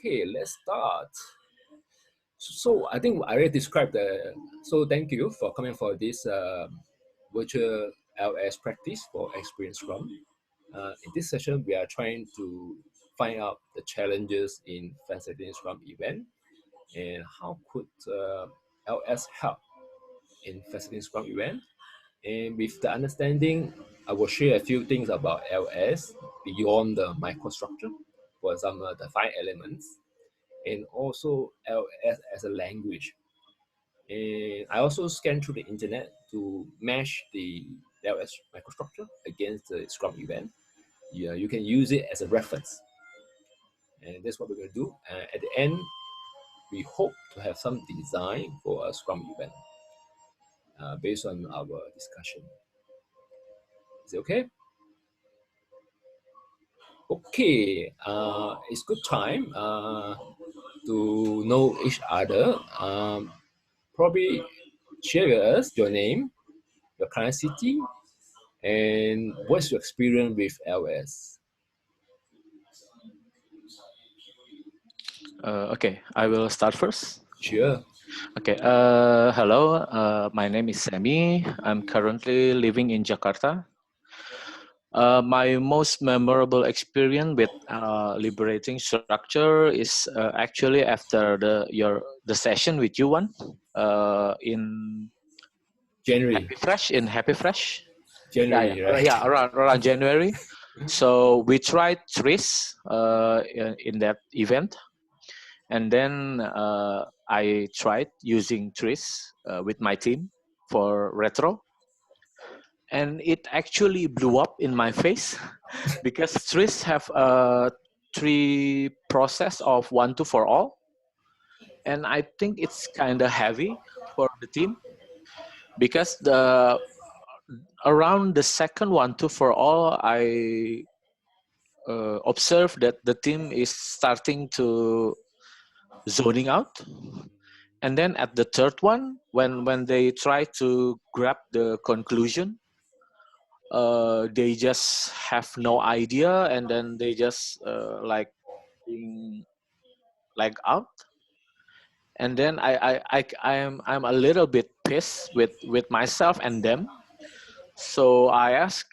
Okay, let's start. So I think I already described the. So thank you for coming for this virtual LS practice for Experience Scrum. In this session, we are trying to find out the challenges in facilitating Scrum event and how could LS help in facilitating Scrum event. And with the understanding, I will share a few things about LS beyond the microstructure. For example, the 5 elements, and also LS as a language. And I also scanned through the internet to match the LS microstructure against the Scrum event. Yeah, you can use it as a reference. And that's what we're going to do. At the end, we hope to have some design for a Scrum event based on our discussion. Is it okay? Okay, it's good time to know each other. Probably share with us your name, your current city, and what's your experience with LS? Okay, I will start first. Sure. Okay, hello, my name is Sammy. I'm currently living in Jakarta. My most memorable experience with liberating structure is actually after the session with you one in January. Happy Fresh. January, right? Around January. So we tried trees in that event. And then I tried using trees with my team for retro. And it actually blew up in my face because trees have a three process of 1, 2 for all. And I think it's kind of heavy for the team because around the second 1, 2 for all, I observed that the team is starting to zoning out. And then at the third one, when they try to grab the conclusion, they just have no idea, and then they just being like out. And then I'm a little bit pissed with myself and them. So I ask,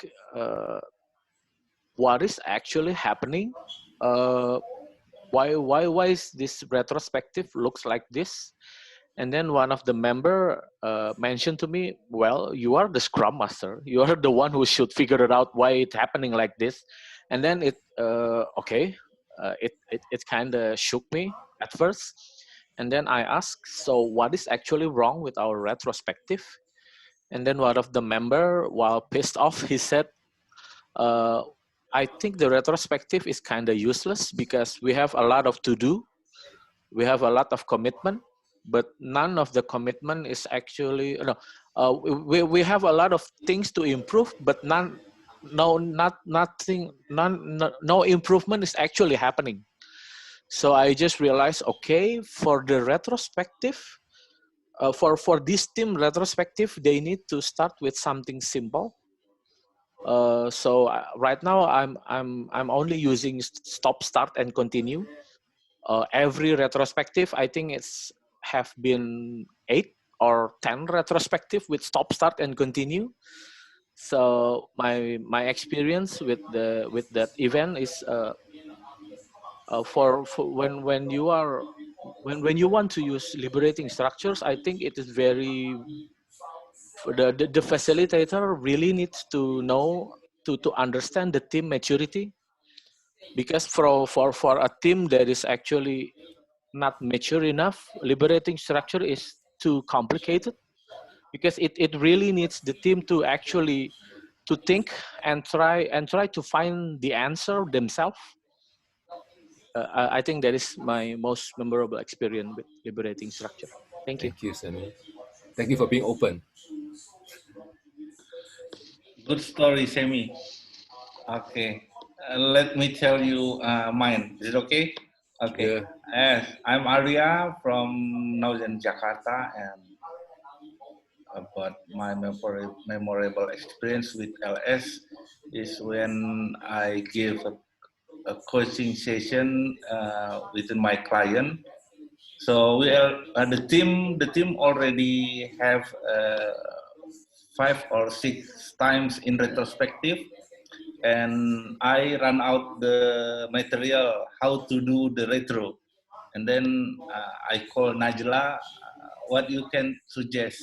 what is actually happening? Uh, why is this retrospective looks like this? And then one of the member mentioned to me, well, you are the Scrum Master. You are the one who should figure it out why it's happening like this. And then it kind of shook me at first. And then I asked, so what is actually wrong with our retrospective? And then one of the member, while pissed off, he said, uh, I think the retrospective is kind of useless because we have a lot of to do. We have a lot of commitment, but none of the commitment is actually no. We have a lot of things to improve, but no improvement is actually happening. So I just realized, okay, for the retrospective, for this team retrospective, they need to start with something simple. So right now I'm only using stop, start, and continue. Every retrospective, I think it's have been 8 or 10 retrospective with stop, start, and continue. So my experience with that event is for when you are when you want to use liberating structures, I think it is very the facilitator really needs to know to understand the team maturity, because for a team that is actually not mature enough, liberating structure is too complicated, because it really needs the team to actually to think and try to find the answer themselves. I think that is my most memorable experience with liberating structure. Thank you. Thank you, Sammy. Thank you for being open. Good story, Sammy. Okay, let me tell you mine. Is it okay? Okay. Yeah. Yes, I'm Arya from Northern Jakarta, and about my memorable experience with LS is when I gave a coaching session within my client. So we are the team already have 5 or 6 times in retrospective, and I run out the material how to do the retro, and then I call Najla, what you can suggest.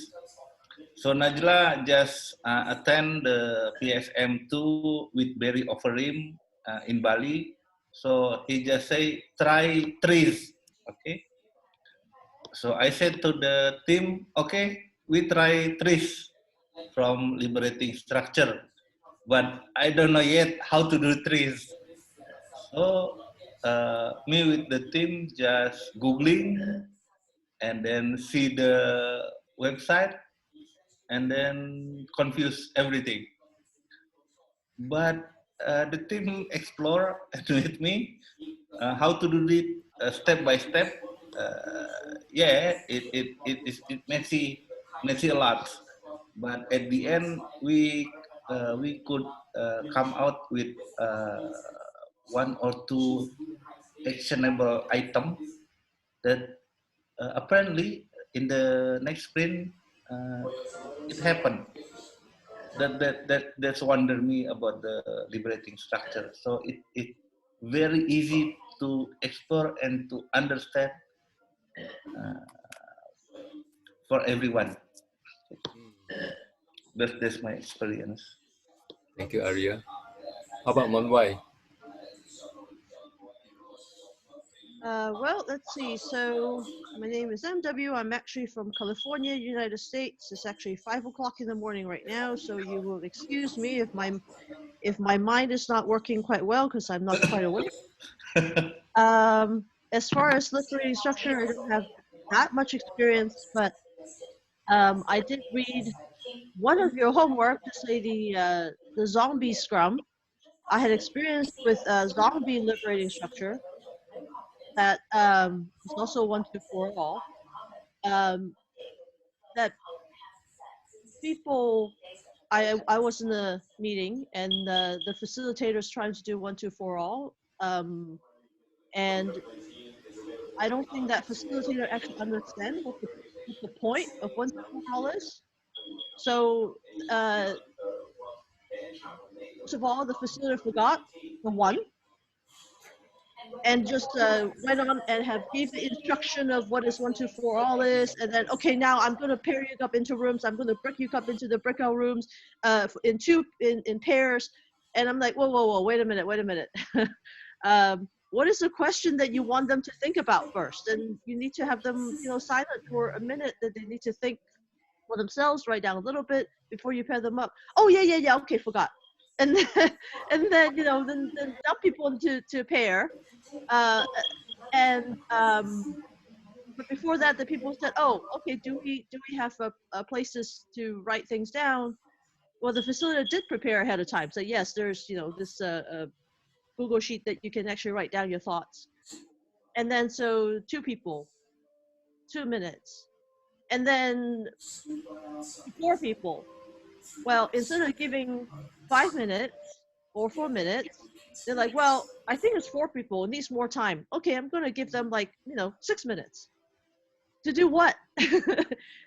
So Najla just attend the PSM2 with Barry Overeem in Bali. So he just say try trees, okay. So I said to the team, okay, we try trees from liberating structure, but I don't know yet how to do trees. So me with the team just googling and then see the website and then confuse everything. But the team explore with me how to do it step by step. Yeah, it messy a lot, but at the end we could come out with one or two actionable item that apparently in the next sprint uh, it happened. That's wonder me about the liberating structure. So it very easy to explore and to understand uh, for everyone. That's my experience. Thank you, Arya. How about Monwai? Well, let's see. So my name is MW. I'm actually from California, United States. It's actually 5 o'clock in the morning right now, so you will excuse me if my mind is not working quite well because I'm not quite awake. As far as liberating structure, I don't have that much experience, but I did read one of your homework to say the zombie scrum. I had experience with zombie liberating structure that is also 1, 2, 4 all. Um, that people, I was in a meeting and the facilitators trying to do 1, 2, 4 all, and I don't think that facilitator actually understand what the point of 1, 2, 4 all is. So uh, first of all, the facilitator forgot the one and just went on and have gave the instruction of what is 1, 2, 4 all is, and then okay, now I'm going to pair you up into rooms. I'm going to break you up into the breakout rooms, in pairs. And I'm like, whoa, wait a minute. What is the question that you want them to think about first? And you need to have them, silent for a minute, that they need to think for themselves, write down a little bit before you pair them up. Oh yeah, okay, forgot. And then, and then then dump people into to pair, uh, and but before that, the people said, "Oh, okay. Do we have places to write things down?" Well, the facilitator did prepare ahead of time. So yes, there's this Google sheet that you can actually write down your thoughts. And then so 2 people, 2 minutes, and then 4 people. Well, instead of giving 5 minutes or 4 minutes, they're like, well, I think it's 4 people. It needs more time. Okay, I'm going to give them 6 minutes. To do what?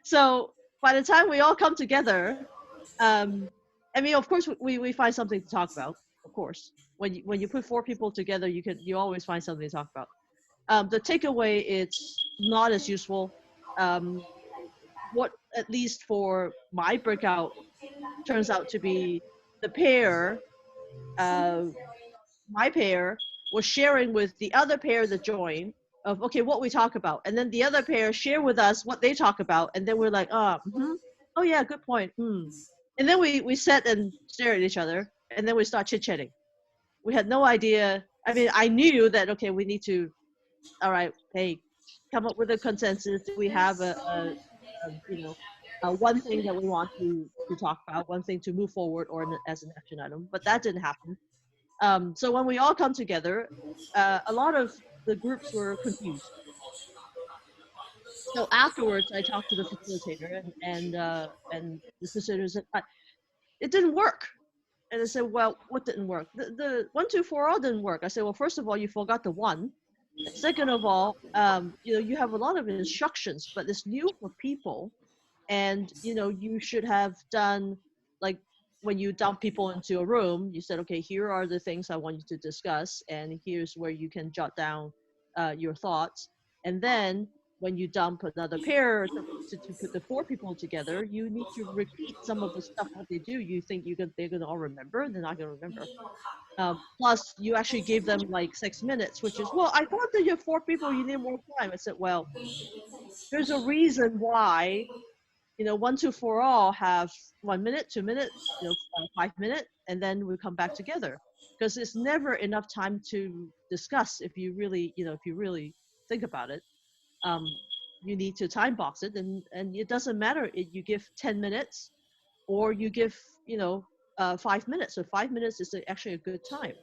So by the time we all come together, I mean, of course, we find something to talk about. Of course, when you put 4 people together, you always find something to talk about. The takeaway, it's not as useful. What, at least for my breakout, turns out to be the pair, uh, my pair was sharing with the other pair that joined of okay what we talk about, and then the other pair share with us what they talk about, and then we're like, oh yeah, good point. And then we sat and stare at each other, and then we start chit-chatting. We had no idea. I mean, I knew that okay, we need to, all right, hey, come up with a consensus. Do we have one thing that we want to talk about, one thing to move forward or as an action item? But that didn't happen. So when we all come together, a lot of the groups were confused. So afterwards, I talked to the facilitator, and the facilitator said, it didn't work. And I said, well, what didn't work? The 1, 2, 4 all didn't work. I said, well, first of all, you forgot the one. And second of all, you have a lot of instructions, but it's new for people. And, you should have done, like, when you dump people into a room, you said, okay, here are the things I want you to discuss, and here's where you can jot down your thoughts. And then when you dump another pair to put the 4 people together, you need to repeat some of the stuff what they do. You think they're gonna all remember? They're not gonna remember. Plus, you actually gave them like 6 minutes, which is, well, I thought that you have 4 people, you need more time. I said, well, there's a reason why 1, 2, 4 all have 1 minute, 2 minutes, 5 minutes, and then we come back together, because it's never enough time to discuss. If you really, think about it, you need to time box it, and it doesn't matter if you give 10 minutes or you give 5 minutes. So 5 minutes is actually a good time.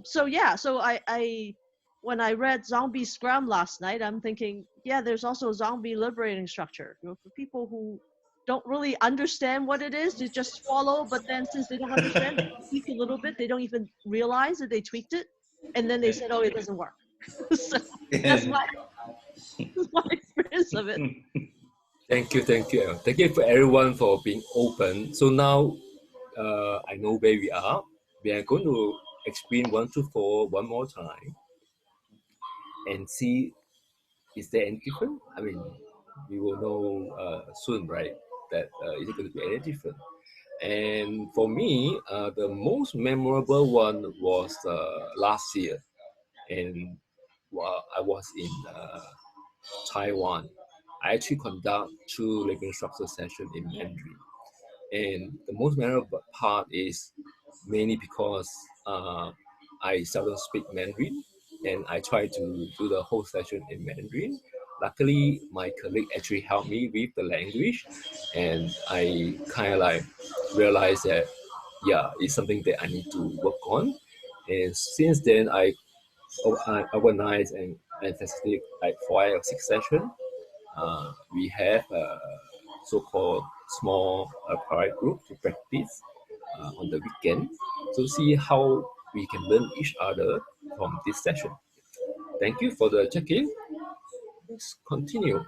So I when I read Zombie Scrum last night, I'm thinking, yeah, there's also zombie liberating structure. For people who don't really understand what it is, they just follow. But then since they don't understand, they tweak a little bit. They don't even realize that they tweaked it, and then they said, "Oh, it doesn't work." So that's my experience of it. Thank you. Thank you for everyone for being open. So now I know where we are. We are going to explain 1 to 4 one more time and see, is there any different? I mean, we will know soon, right? That is it going to be any different? And for me, the most memorable one was last year, and while I was in Taiwan, I actually conduct 2 living structure sessions in Mandarin. And the most memorable part is mainly because I seldom speak Mandarin, and I try to do the whole session in Mandarin. Luckily, my colleague actually helped me with the language, and I kind of like realized that, yeah, it's something that I need to work on. And since then, I organize and facilitate like 5 or 6 sessions. We have a so-called small private group to practice on the weekend. So see how we can learn each other from this session. Thank you for the check-in. Let's continue.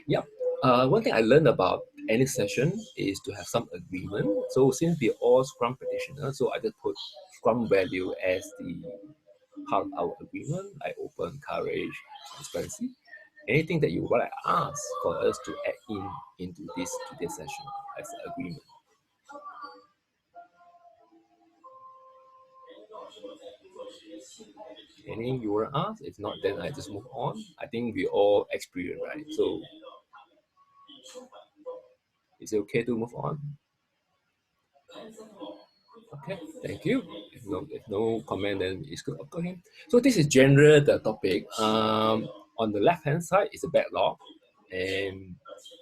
Yep. One thing I learned about any session is to have some agreement. So since we're all Scrum practitioners, so I just put Scrum value as the part of our agreement, like open, courage, transparency. Anything that you want to ask for us to add into today's session as an agreement. Anything you want to ask? If not, then I just move on. I think we all experience, right? So is it okay to move on? Okay, thank you. If no comment, then it's good. Okay. So this is general the topic. On the left hand side is a backlog, and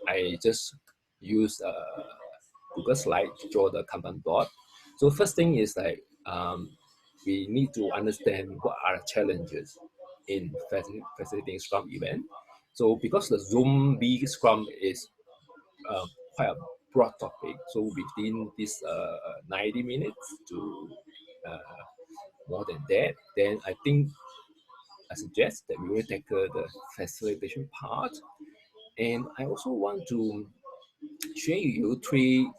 I just use Google Slide to draw the Kanban board. So first thing is like we need to understand what are the challenges in facilitating Scrum event. So because the zombie Scrum is quite a broad topic, so within this 90 minutes to more than that, then I think I suggest that we will tackle the facilitation part. And I also want to share you 3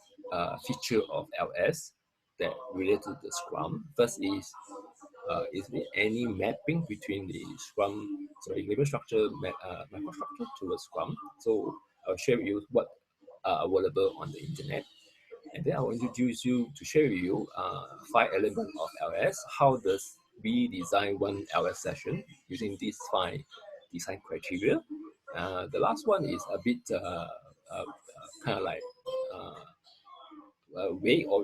features of LS that relate to the Scrum. First is there any mapping between the Scrum, living structure, microstructure to a Scrum? So I'll share with you what are available on the internet. And then I will introduce you to share with you 5 elements of LS. How does we design one LS session using these 5 design criteria? The last one is a bit kind of like a way of,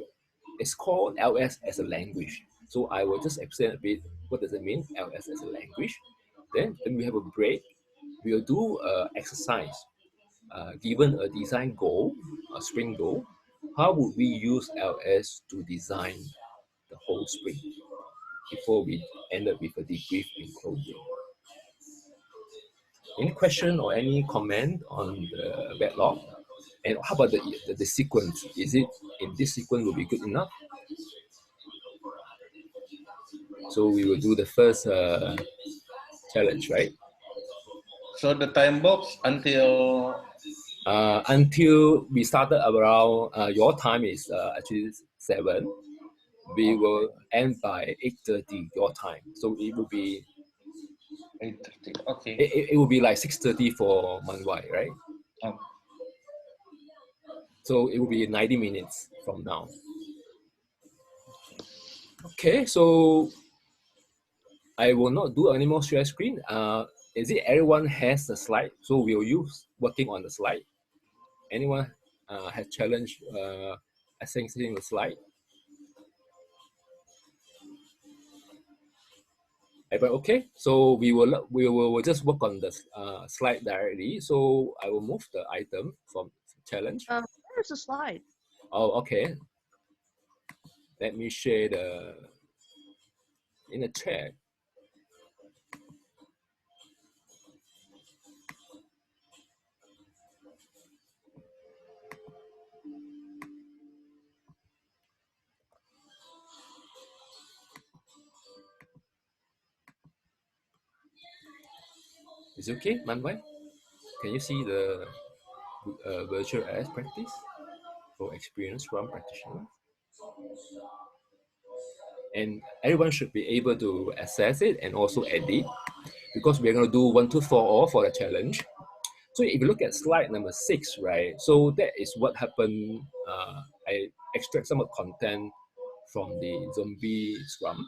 it's called LS as a language. So I will just explain a bit what does it mean, LS as a language. Then we have a break. We'll do exercise. Given a design goal, a sprint goal, how would we use LS to design the whole sprint before we end up with a debrief and closing? Any question or any comment on the backlog? And how about the sequence? Is it in this sequence will be good enough? So we will do the first challenge, right? So the time box until Until we started around your time is actually 7. We will end by 8:30 your time. So it will be 8:30. Okay. it will be like 6:30 for Manwai, right? Oh, So it will be 90 minutes from now. Okay, so I will not do any more share screen. Is it everyone has the slide? So we'll use working on the slide. Anyone has challenged accessing the slide? Everybody okay? So we will just work on the slide directly. So I will move the item from challenge. Where's the slide? Oh, okay. Let me share in the chat. Is it okay, Manwai? Can you see the virtual as practice for experienced Scrum practitioner? And everyone should be able to access it and also edit, because we're going to do 1 to 4 all for the challenge. So if you look at slide number 6, right? So that is what happened. I extract some of content from the zombie Scrum.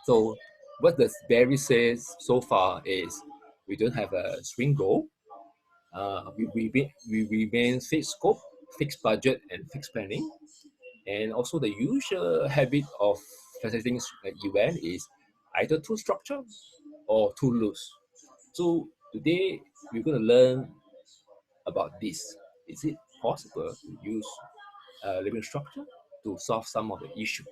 So what the Barry says so far is we don't have a swing goal. We remain fixed scope, fixed budget, and fixed planning. And also the usual habit of facilitating event is either too structured or too loose. So today we're going to learn about this. Is it possible to use living structure to solve some of the issue?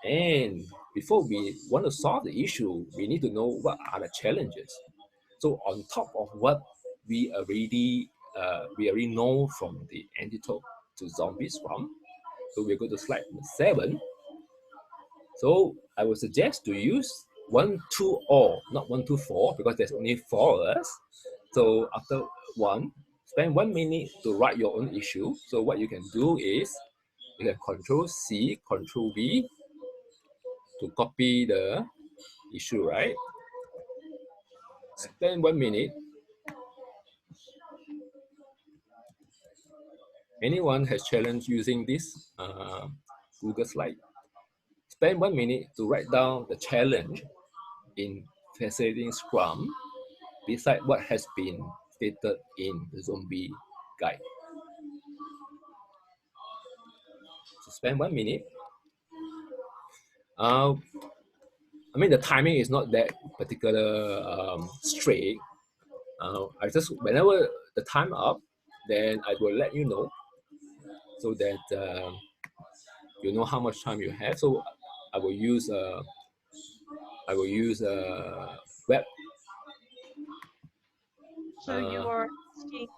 And before we want to solve the issue, we need to know what are the challenges. So on top of what we already know from the antidote to zombie Scrum, so we'll go to slide number 7. So I would suggest to use 1, 2, or not 1, 2, 4, because there's only 4 of us. So after 1, spend 1 minute to write your own issue. So what you can do is you can Control C, Control V to copy the issue, right? Spend 1 minute. Anyone has challenged using this Google slide? Spend 1 minute to write down the challenge in facilitating Scrum beside what has been stated in the zombie guide. So spend 1 minute. I mean, the timing is not that particular straight. I just, whenever the time up, then I will let you know, so that you know how much time you have. So I will use web. So you are asking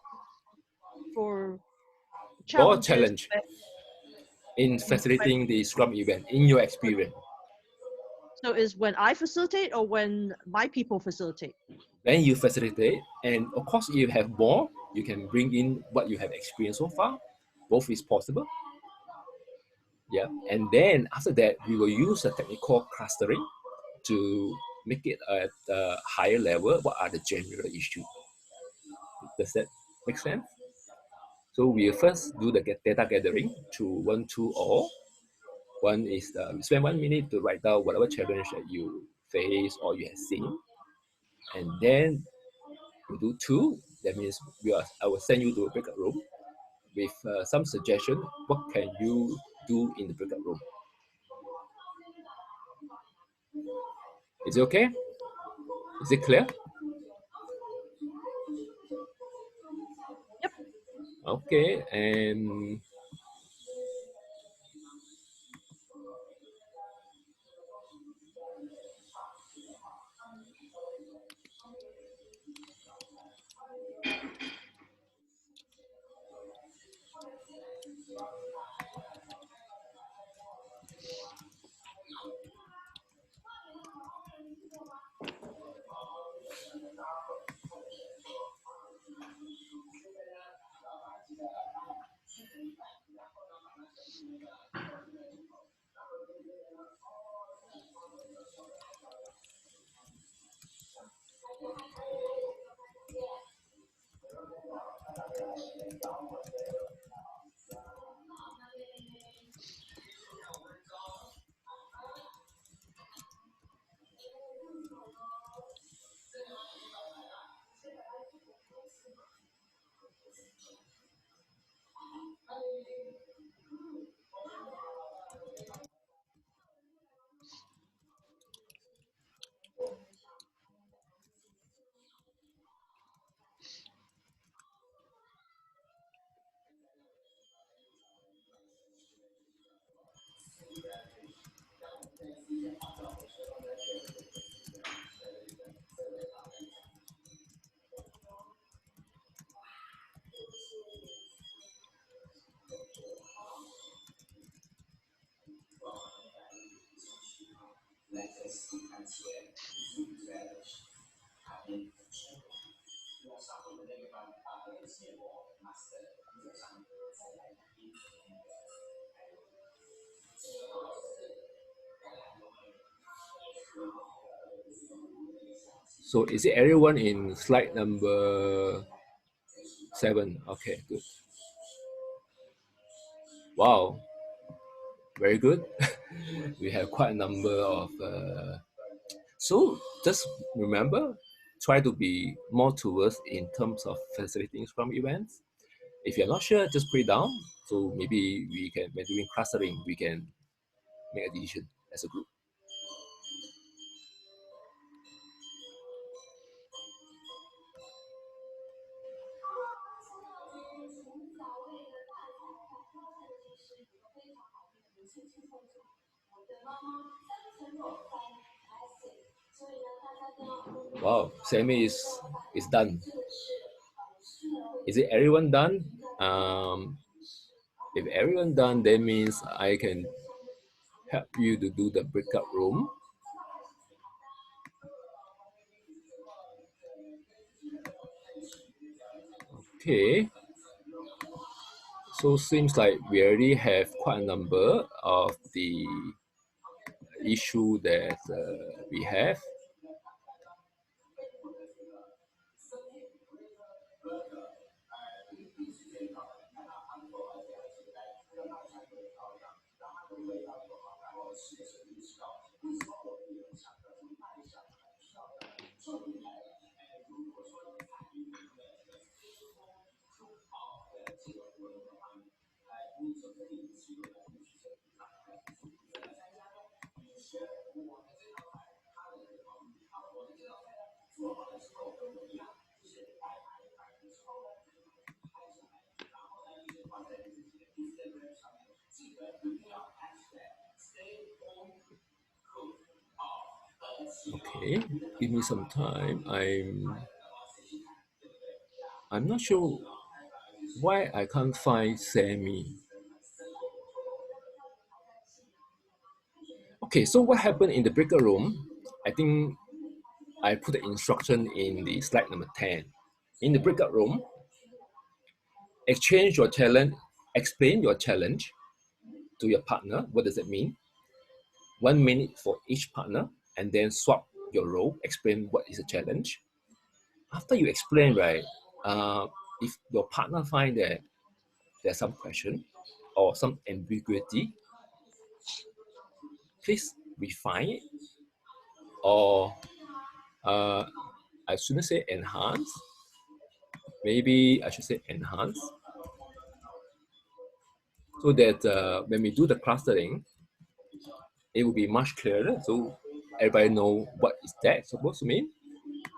for Or challenges challenge in facilitating the Scrum event in your experience. So is when I facilitate or when my people facilitate? Then you facilitate, and of course, if you have more, you can bring in what you have experienced so far. Both is possible. Yeah, and then after that, we will use a technical clustering to make it at a higher level. What are the general issues? Does that make sense? So we first do the data gathering to 1, 2, or 1 is spend 1 minute to write down whatever challenge that you face or you have seen, and then we do 2. That means I will send you to a breakout room with some suggestion. What can you do in the breakout room? Is it okay? Is it clear? Yep. Okay, and So is it everyone in slide number 7? Okay, good. Wow, very good. We have quite a number of. So just remember, try to be more towards in terms of facilitating Scrum events. If you're not sure, just put it down. So maybe we can, when doing clustering, we can make a decision as a group. Wow, Sammy is done. Is it everyone done? If everyone done, that means I can help you to do the breakout room. Okay. So seems like we already have quite a number of the issue that we have. Okay, give me some time. I'm not sure why I can't find Sammy. Okay, so what happened in the breakout room? I think I put the instruction in the slide number 10. In the breakout room, exchange your challenge, explain your challenge to your partner. What does it mean? 1 minute for each partner, and then swap your role, explain what is a challenge. After you explain, right, if your partner find that there's some question or some ambiguity, please refine it, or I shouldn't say enhance, maybe I should say enhance, so that when we do the clustering, it will be much clearer, so everybody know what is that supposed to mean.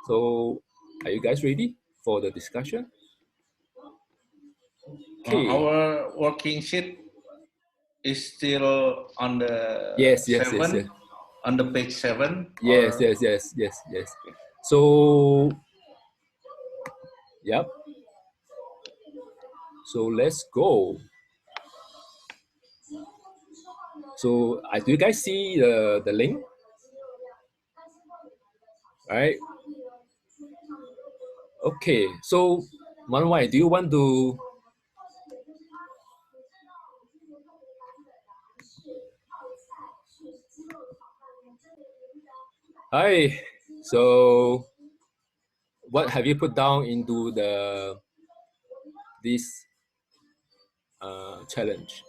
So are you guys ready for the discussion? Okay. Our working sheet is still on the Yes. on the page 7. Yes. So, yep. So let's go. So do you guys see the link? All right. Okay. So Manwai, do you want to? Hi. So what have you put down into this challenge?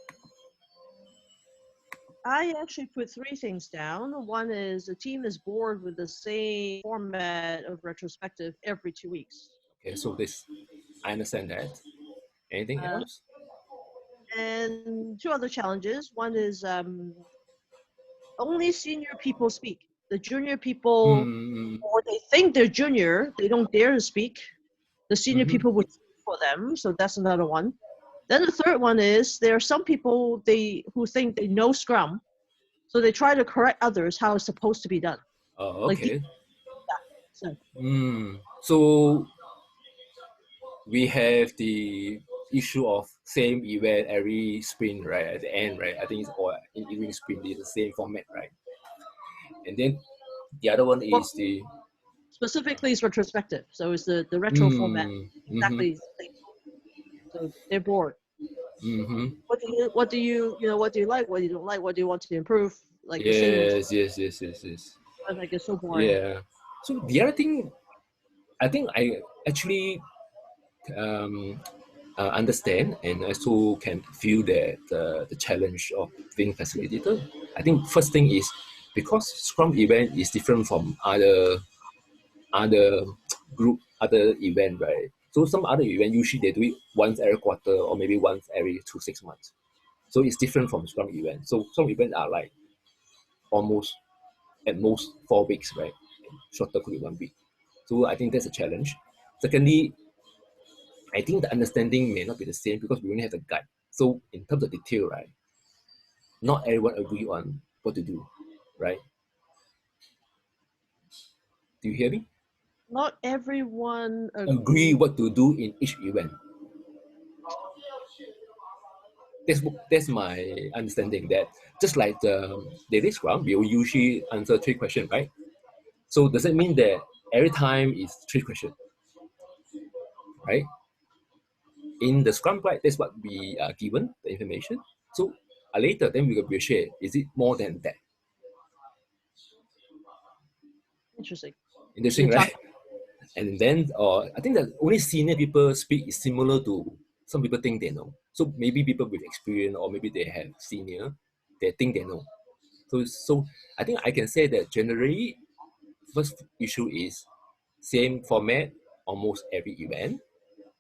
I actually put 3 things down. One is the team is bored with the same format of retrospective every 2 weeks. Okay, so I understand that. Anything else? And 2 other challenges. One is only senior people speak. The junior people, or they think they're junior, they don't dare to speak. The senior people would speak for them, so that's another one. Then the third one is there are some people who think they know Scrum, so they try to correct others how it's supposed to be done. Oh, okay. So so we have the issue of same event every sprint, right? At the end, right? I think it's all in every sprint is the same format, right? And then the other one is specifically it's retrospective, so it's the retro format exactly the same. So they're bored. Mm-hmm. What do you what do you what do you like? What do you don't like? What do you want to improve? Like the same. Yes. Like it's so boring. Yeah. So the other thing, I think I actually um, understand and also can feel that the challenge of being facilitator. I think first thing is because Scrum event is different from other other event, right? So some other event usually they do it once every quarter or maybe once every 2 6 months. So it's different from Scrum event. So some events are like almost at most 4 weeks, right? Shorter could be 1 week. So I think that's a challenge. Secondly, I think the understanding may not be the same because we only have the guide. So in terms of detail, right, not everyone agree on what to do, right? Do you hear me? Not everyone Agree agree. what to do in each event. That's my understanding. That just like the daily scrum, we will usually answer 3 questions, right? So does it mean that every time is 3 questions, right? In the scrum guide, that's what we are given the information. So later, then we will share. Is it more than that? Interesting. So Interesting, you talk. right? And then I think that only senior people speak is similar to some people think they know. So maybe people with experience or maybe they have senior, they think they know. So I think I can say that generally first issue is same format almost every event.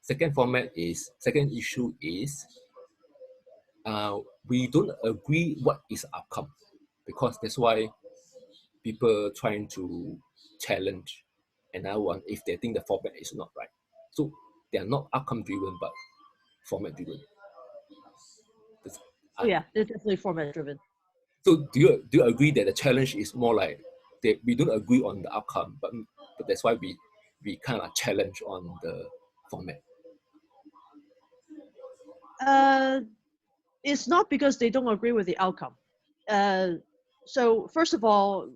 Second issue is uh, we don't agree what is the outcome because that's why people trying to challenge another one if they think the format is not right. So they are not outcome driven but format driven. That's- Oh uh, yeah, they're definitely format driven. so do you agree that the challenge is more like that we don't agree on the outcome, but that's why we kind of challenge on the format. Uh, it's not because they don't agree with the outcome. Uh, so first of all,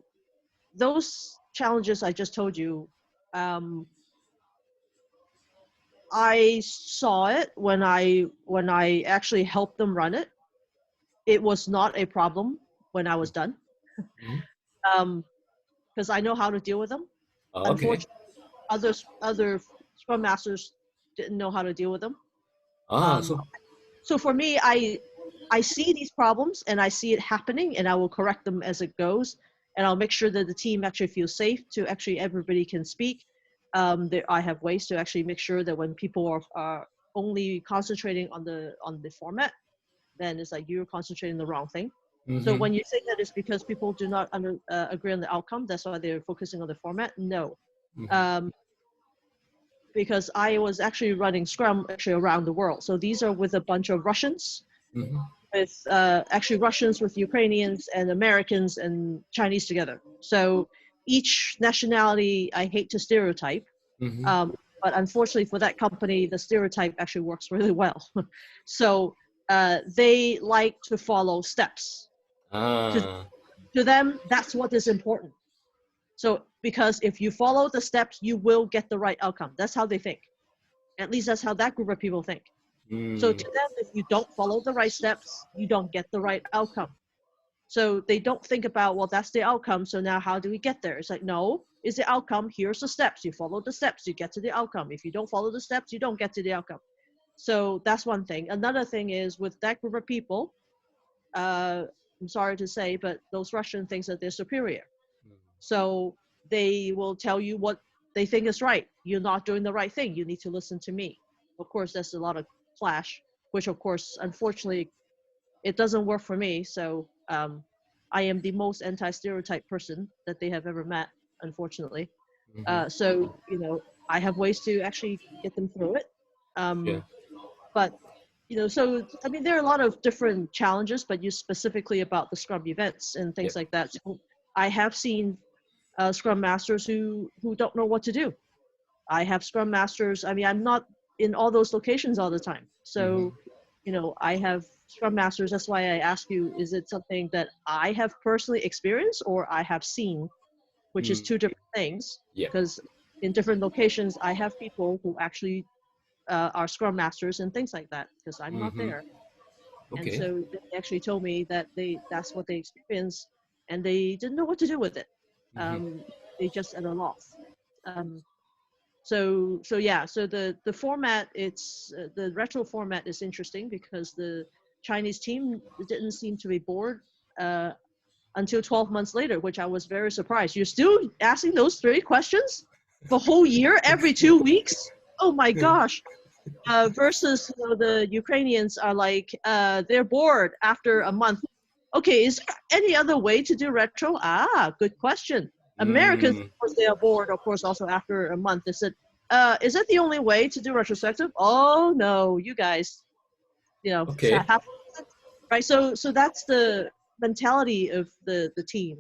those challenges I just told you, um, I saw it when I actually helped them run it. It was not a problem when I was done, Mhm. because I know how to deal with them. Okay. Unfortunately, other scrum masters didn't know how to deal with them. Ah, Um, so so for me, I see these problems and I see it happening, and I will correct them as it goes, and I'll make sure that the team actually feels safe to actually everybody can speak. I have ways to actually make sure that when people are only concentrating on the format, then it's like you're concentrating the wrong thing. So mm-hmm, when you say that it's because people do not agree on the outcome, that's why they're focusing on the format. No, mm-hmm, um, because I was actually running Scrum actually around the world. So these are with a bunch of Russians, mm-hmm, with actually Russians with Ukrainians and Americans and Chinese together. So each nationality, I hate to stereotype, mm-hmm. um, but unfortunately for that company, the stereotype actually works really well. So they like to follow steps. To, Ah, to them, that's what is important. So because if you follow the steps, you will get the right outcome. That's how they think. At least that's how that group of people think. So mm, to them, if you don't follow the right steps, you don't get the right outcome. So they don't think about, well, that's the outcome. So now how do we get there? It's like, no, is the outcome. Here's the steps. You follow the steps, you get to the outcome. If you don't follow the steps, you don't get to the outcome. So that's one thing. Another thing is with that group of people, I'm sorry to say, but those Russian thinks that they're superior. So they will tell you what they think is right. You're not doing the right thing. You need to listen to me. Of course, there's a lot of clash, which of course, unfortunately, it doesn't work for me. So I am the most anti-stereotype person that they have ever met, unfortunately. mm-hmm. So I have ways to actually get them through it. Yeah, But so I mean, there are a lot of different challenges, but you specifically about the Scrum events and yep, things like that. So I have seen Scrum masters who don't know what to do. I have Scrum masters. I mean, I'm not in all those locations all the time, mm-hmm, so I have Scrum masters. That's why I ask you: is it something that I have personally experienced or I have seen, which is mm, two different things? yep, Because in different locations, I have people who actually our Scrum Masters and things like that, because I'm not Mm-hmm. there. And Okay. so they actually told me that that's what they experienced, and they didn't know what to do with it. Mm-hmm. They just at a loss. So yeah, so the format, it's the retro format is interesting because the Chinese team didn't seem to be bored until 12 months later, which I was very surprised. You're still asking those 3 questions for whole year, every 2 weeks? Oh my gosh. Versus the Ukrainians are like, they're bored after a month. Okay, is there any other way to do retro? Good question. Americans, of Mm, course, they are bored, of course, also after a month. They said, is that the only way to do retrospective? Oh no, you guys, okay. have right. So that's the mentality of the team.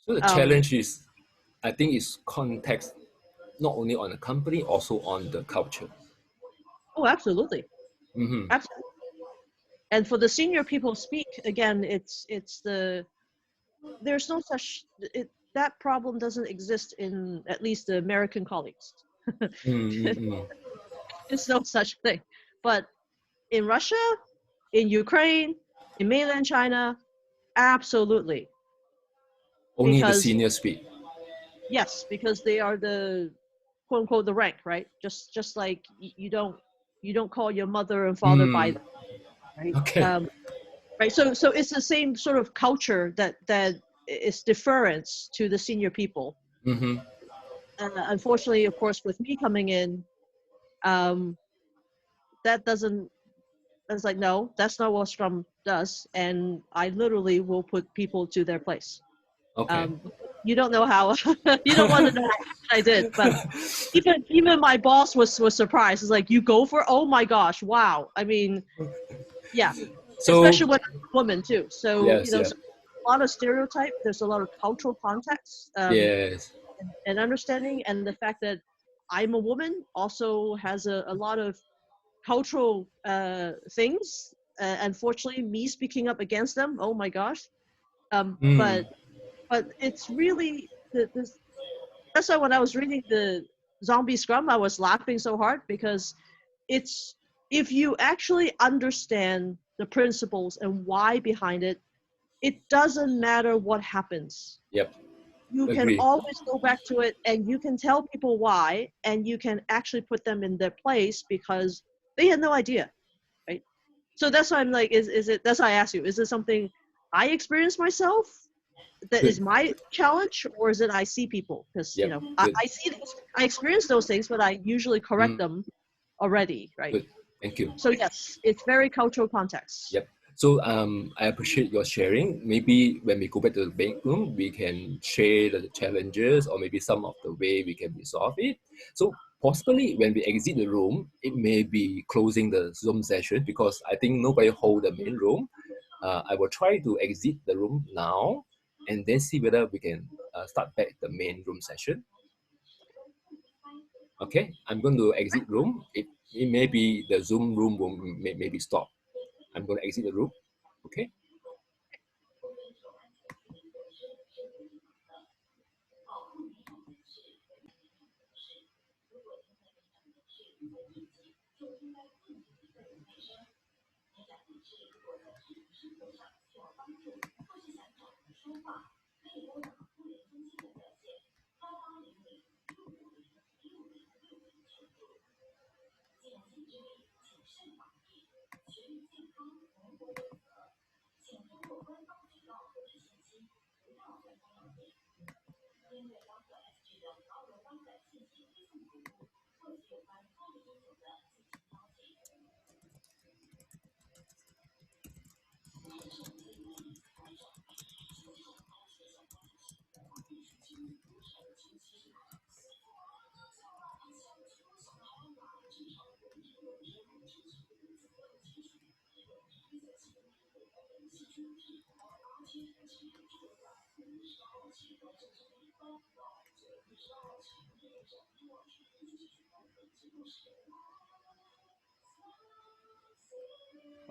So the Um, challenge is, I think, is context, not only on the company, also on the culture. oh, absolutely, Mm-hmm. absolutely. And for the senior people speak again, it's there's no such that problem doesn't exist in at least the American colleagues. Mm-hmm. There's no such thing. But in Russia, in Ukraine, in mainland China, absolutely. Only the Because senior speak. yes, because they are the quote unquote the rank, right? Just like you don't call your mother and father by Mm, that, right? okay. Right. So it's the same sort of culture that is deference to the senior people. Mm-hmm. Unfortunately, of course, with me coming in, um, that doesn't. It's like no, that's not what Scrum does, and I literally will put people to their place. Okay. Um, you don't know how. You don't want to know what I did, but even my boss was surprised. It's like you go for, oh my gosh, wow. I mean, yeah, So especially when I'm a woman too. So yes, yeah, so a lot of stereotype. There's a lot of cultural context. yes. And understanding, and the fact that I'm a woman also has a lot of cultural things. Unfortunately, me speaking up against them, oh my gosh. Mm, But it's really that's why when I was reading the zombie Scrum, I was laughing so hard because it's if you actually understand the principles and why behind it, it doesn't matter what happens. yep. You can Agree. always go back to it and you can tell people why, and you can actually put them in their place because they had no idea, right? So that's why I'm like, is it, that's why I ask you, is it something I experience myself that Good. is my challenge, or is it I see people? Because, Yep. Good. I see those, I experience those things, but I usually correct Mm, them already, right? good. Thank you. So yes, it's very cultural context. Yep. So I appreciate your sharing. Maybe when we go back to the bank room, we can share the challenges or maybe some of the way we can resolve it. So possibly when we exit the room, it may be closing the Zoom session because I think nobody hold the main room. I will try to exit the room now and then see whether we can start back the main room session. Okay, I'm going to exit room. It may be the Zoom room will maybe stop. I'm going to exit the room. Okay.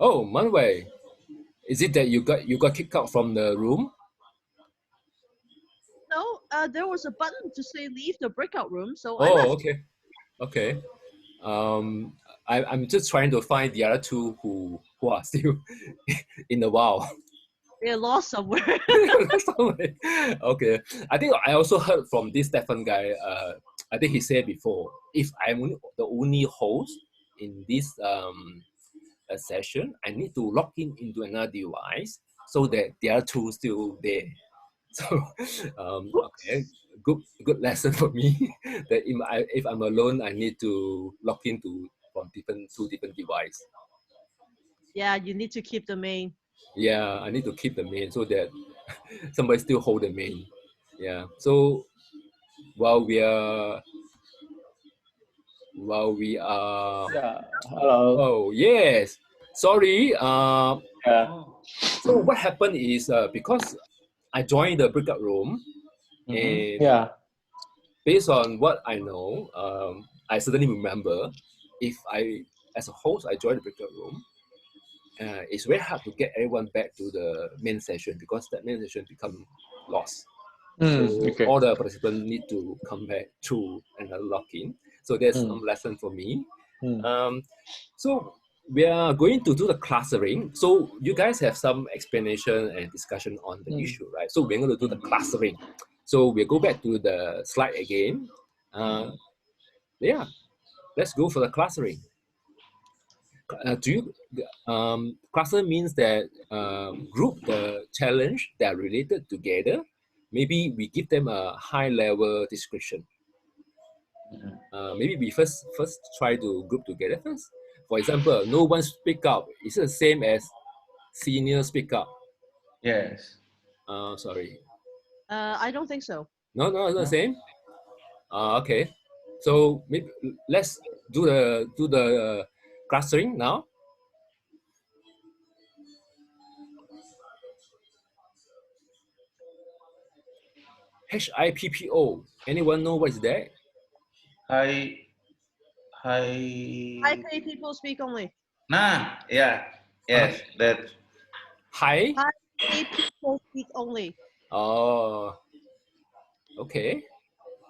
Oh, Manwei, is it that you got kicked out from the room? No, there was a button to say leave the breakout room, so I Oh, left. okay, okay. I'm just trying to find the other two who are still in the WoW. They're lost somewhere. Okay, I think I also heard from this Stefan guy. I think he said before, if I'm the only host in this session, I need to log in into another device so that the other two still there. So, okay, good lesson for me that if I'm alone, I need to log into from two different devices. Yeah, you need to keep the main. Yeah, I need to keep the main so that somebody still hold the main. Yeah. So while we are Yeah. Hello. oh yes, sorry. Yeah. So what happened is because I joined the breakout room and Yeah. based on what I know, I certainly remember if I, as a host, I joined the breakout room, it's very hard to get everyone back to the main session because that main session become lost. So Okay. all the participants need to come back to another login. So there's some Mm. lesson for me. Mm. So we are going to do the clustering. So you guys have some explanation and discussion on the issue, right? So we're going to do the clustering. So we'll go back to the slide again. Yeah, let's go for the clustering. Do you cluster means that group the challenge that are related together. Maybe we give them a high level description. Maybe we first try to group together first. For example, no one speak up. Is it the same as senior speak up? Yes. Sorry. I don't think so. No, it's not the No? same. Okay. So maybe let's do the clustering now. HIPPO. Anyone know what is that? Hi, I hi. pay people speak only. Nah, yeah, Uh-huh. yes, that. Hi. I pay people speak only. Oh, okay.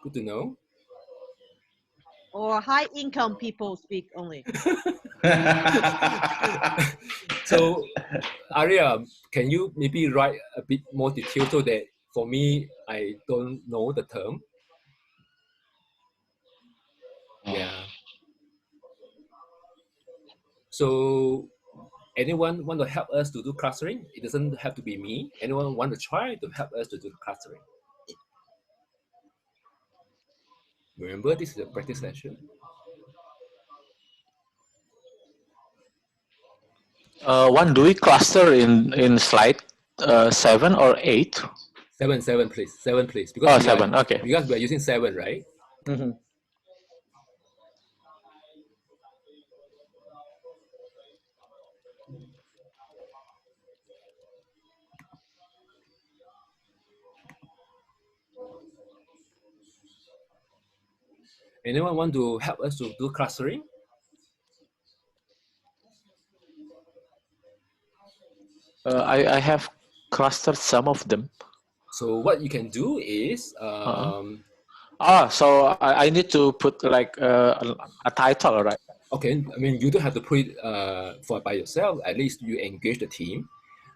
Good to know. Or high income people speak only. So, Arya, can you maybe write a bit more detail so that for me, I don't know the term? Yeah. So, anyone want to help us to do clustering? It doesn't have to be me. Anyone want to try to help us to do the clustering? Remember, this is a practice session. One, do we cluster in slide 7 or 8? Seven, please. Seven, please. Oh, 7. Okay. Because we are using seven, right? Mm-hmm. Anyone want to help us to do clustering? I have clustered some of them. So what you can do is So I need to put like a title, right? okay. I mean, you don't have to put it for by yourself. At least you engage the team.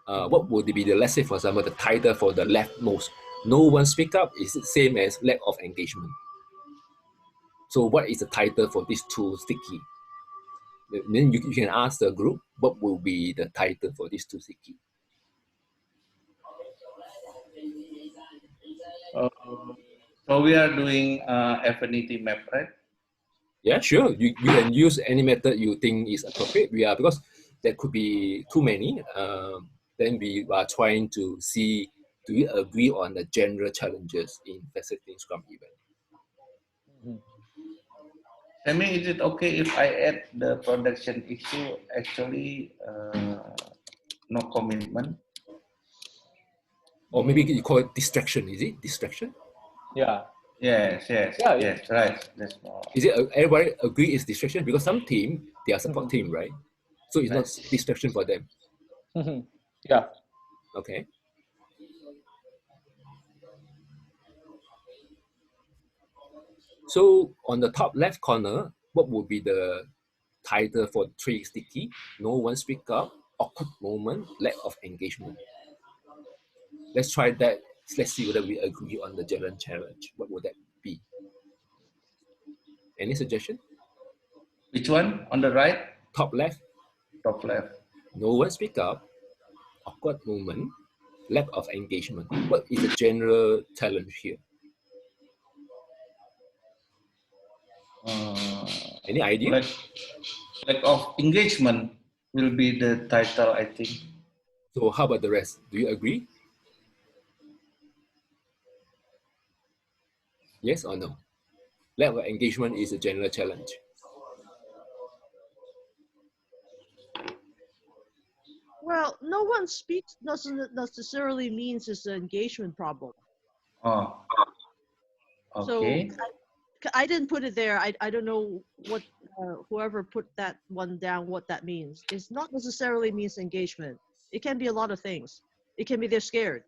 What would be the, let's say for example, the title for the leftmost? No one speak up is the same as lack of engagement. So what is the title for these two sticky? Then you can ask the group what will be the title for these two sticky. Uh, So we are doing affinity map, right? Yeah, sure. You can use any method you think is appropriate. We are because there could be too many. Then we are trying to see do we agree on the general challenges in facilitating Scrum event. Semi, is it okay if I add the production issue? Actually, no commitment. Or maybe you call it distraction. Is it distraction? yeah. Yes, Yeah. yes, right. That's more. Is it everybody agree it's distraction? Because some team they are support team, right? So it's not Right. distraction for them. Yeah. Okay. So on the top left corner, what would be the title for 3 sticky? No one speak up, awkward moment, lack of engagement. Let's try that. Let's see whether we agree on the general challenge. What would that be? Any suggestion? Which one? On the right? Top left, Top left. no one speak up, awkward moment, lack of engagement. What is the general challenge here? Any idea? Lack of engagement will be the title, I think. So how about the rest? Do you agree? Yes or no? Lack of engagement is a general challenge. Well, no one speaks doesn't necessarily means it's an engagement problem. Oh, okay. So I didn't put it there. I don't know what whoever put that one down, what that means. It's not necessarily means engagement. It can be a lot of things. It can be they're scared.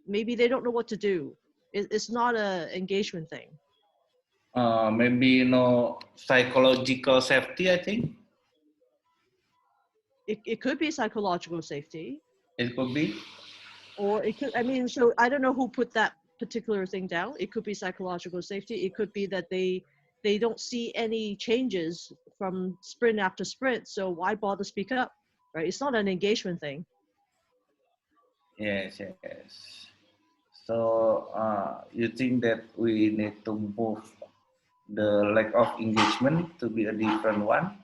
Maybe they don't know what to do. It's not a engagement thing. Maybe psychological safety, I think. It could be psychological safety, It could be. or it could. I mean, so I don't know who put that particular thing down. It could be psychological safety. It could be that they don't see any changes from sprint after sprint. So why bother speak up, right? It's not an engagement thing. Yes, yes. So you think that we need to move the lack of engagement to be a different one?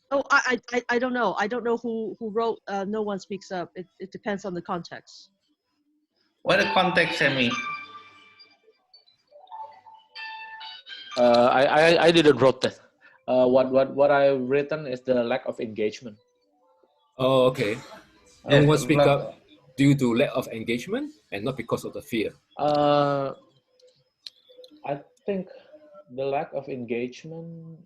Oh, I don't know. I don't know who wrote No One Speaks Up. It depends on the context. What the context, Sammy? I didn't wrote that. What I've written is the lack of engagement. Oh, okay. No Yes, one speak up due to lack of engagement and not because of the fear. I think the lack of engagement.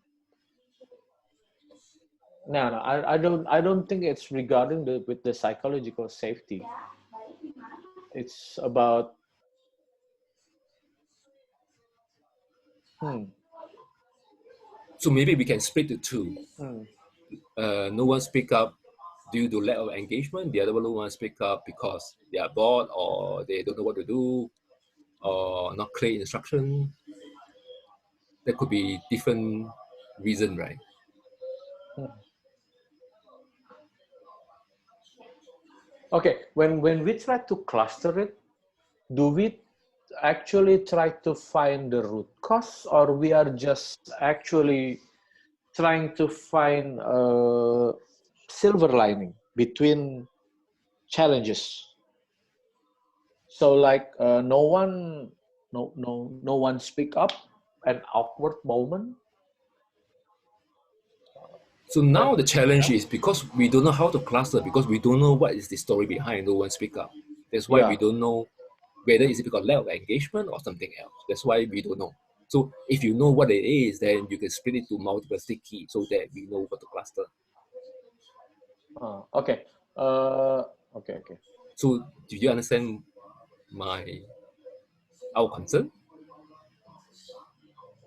No, I don't think it's regarding with the psychological safety. It's about. So maybe we can split the two. No one speak up due to lack of engagement. The other one no one speak up because they are bored or they don't know what to do or not clear instruction. There could be different reason, right? Okay, when we try to cluster it, do we actually try to find the root cause, or we are just actually trying to find a silver lining between challenges? So like no one speak up, an awkward moment. So now the challenge is because we don't know how to cluster, because we don't know what is the story behind no one speak up. That's why we don't know whether it's because lack of engagement or something else. That's why we don't know. So if you know what it is, then you can split it to multiple sticky so that we know what to cluster. Okay. Okay. So do you understand our concern?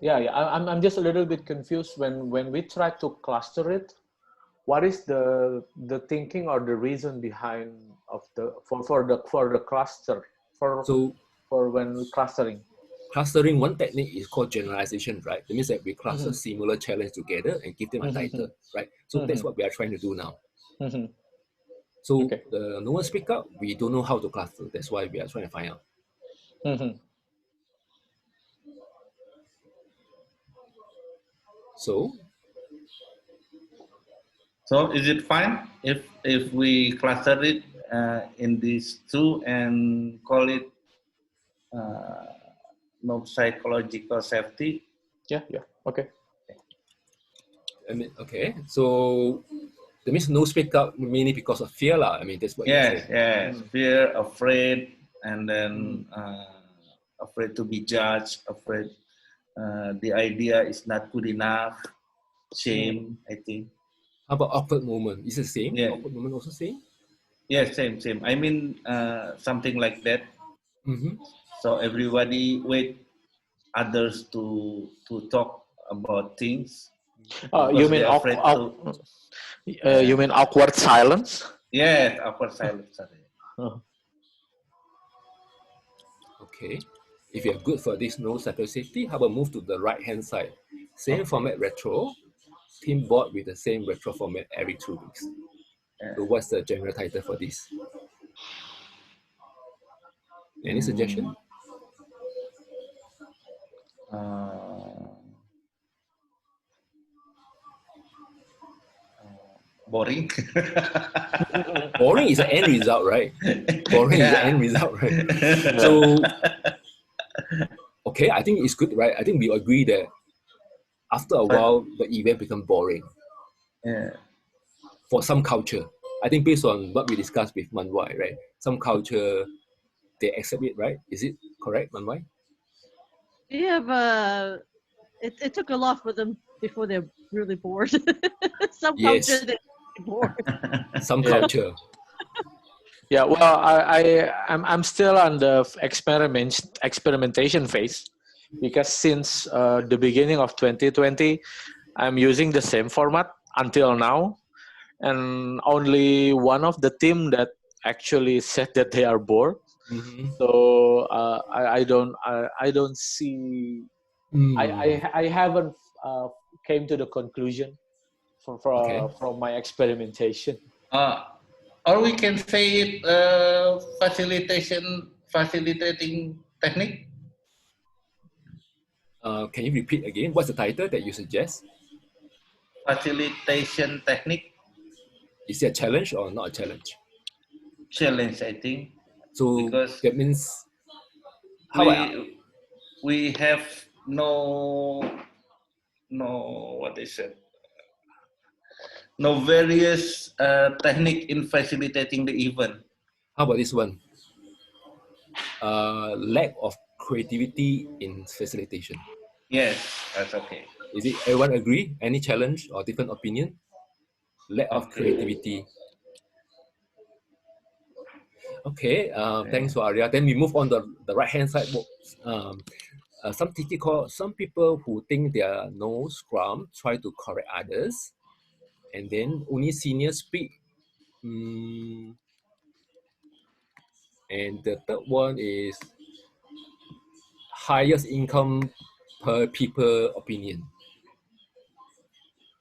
Yeah. I'm just a little bit confused when we try to cluster it. What is the thinking or the reason behind of for the cluster for when clustering? Clustering, one technique is called generalization, right? That means that we cluster similar challenge together and give them a title, right? So that's what we are trying to do now. So the no one speak up, we don't know how to cluster. That's why we are trying to find out. So is it fine if we cluster it in these two and call it no psychological safety? Yeah. Okay. I mean, okay. So that means no speak up mainly because of fear, lah. I mean, that's what you're saying. Yes. Fear, afraid, and then afraid to be judged, afraid the idea is not good enough, shame, I think. How about awkward moment? Is it the same? Yeah. Awkward moment also same? Yeah, same. I mean, something like that. So everybody wait others to talk about things. You Because mean they're afraid to. you mean awkward silence? Yes, awkward silence. Sorry. Okay. If you're good for this no cycle safety, how about move to the right hand side? Same Okay. format retro, team board with the same retro format every 2 weeks. So what's the general title for this? Any suggestion? Boring. Boring is the end result, right? Boring is the end result, right? So, okay, I think it's good, right? I think we agree that after a while, the event become boring Yeah. for some culture. I think based on what we discussed with Manwai, right? Some culture, they accept it, right? Is it correct, Manwai? Yeah, but it took a lot for them before they're really bored. Some Yes. culture they're bored. Some Yeah. culture. Yeah, well, I'm still on the experimentation phase, because since the beginning of 2020, I'm using the same format until now, and only one of the team that actually said that they are bored. Mm-hmm. So I don't see, I haven't came to the conclusion Okay. from my experimentation. Or we can say it facilitating technique. Can you repeat again? What's the title that you suggest? Facilitation technique Is it a challenge or not a challenge? challenge, I think, So because that means how I, we have no what is it? No various technique in facilitating the event. how about this one? Lack of creativity in facilitation. Yes, that's okay. Is it everyone agree? Any challenge or different opinion? Lack of Okay. creativity. Okay, thanks for Arya. Then we move on the right hand side. Some people who think they are no Scrum try to correct others, and then only seniors speak. And the third one is highest income per people opinion.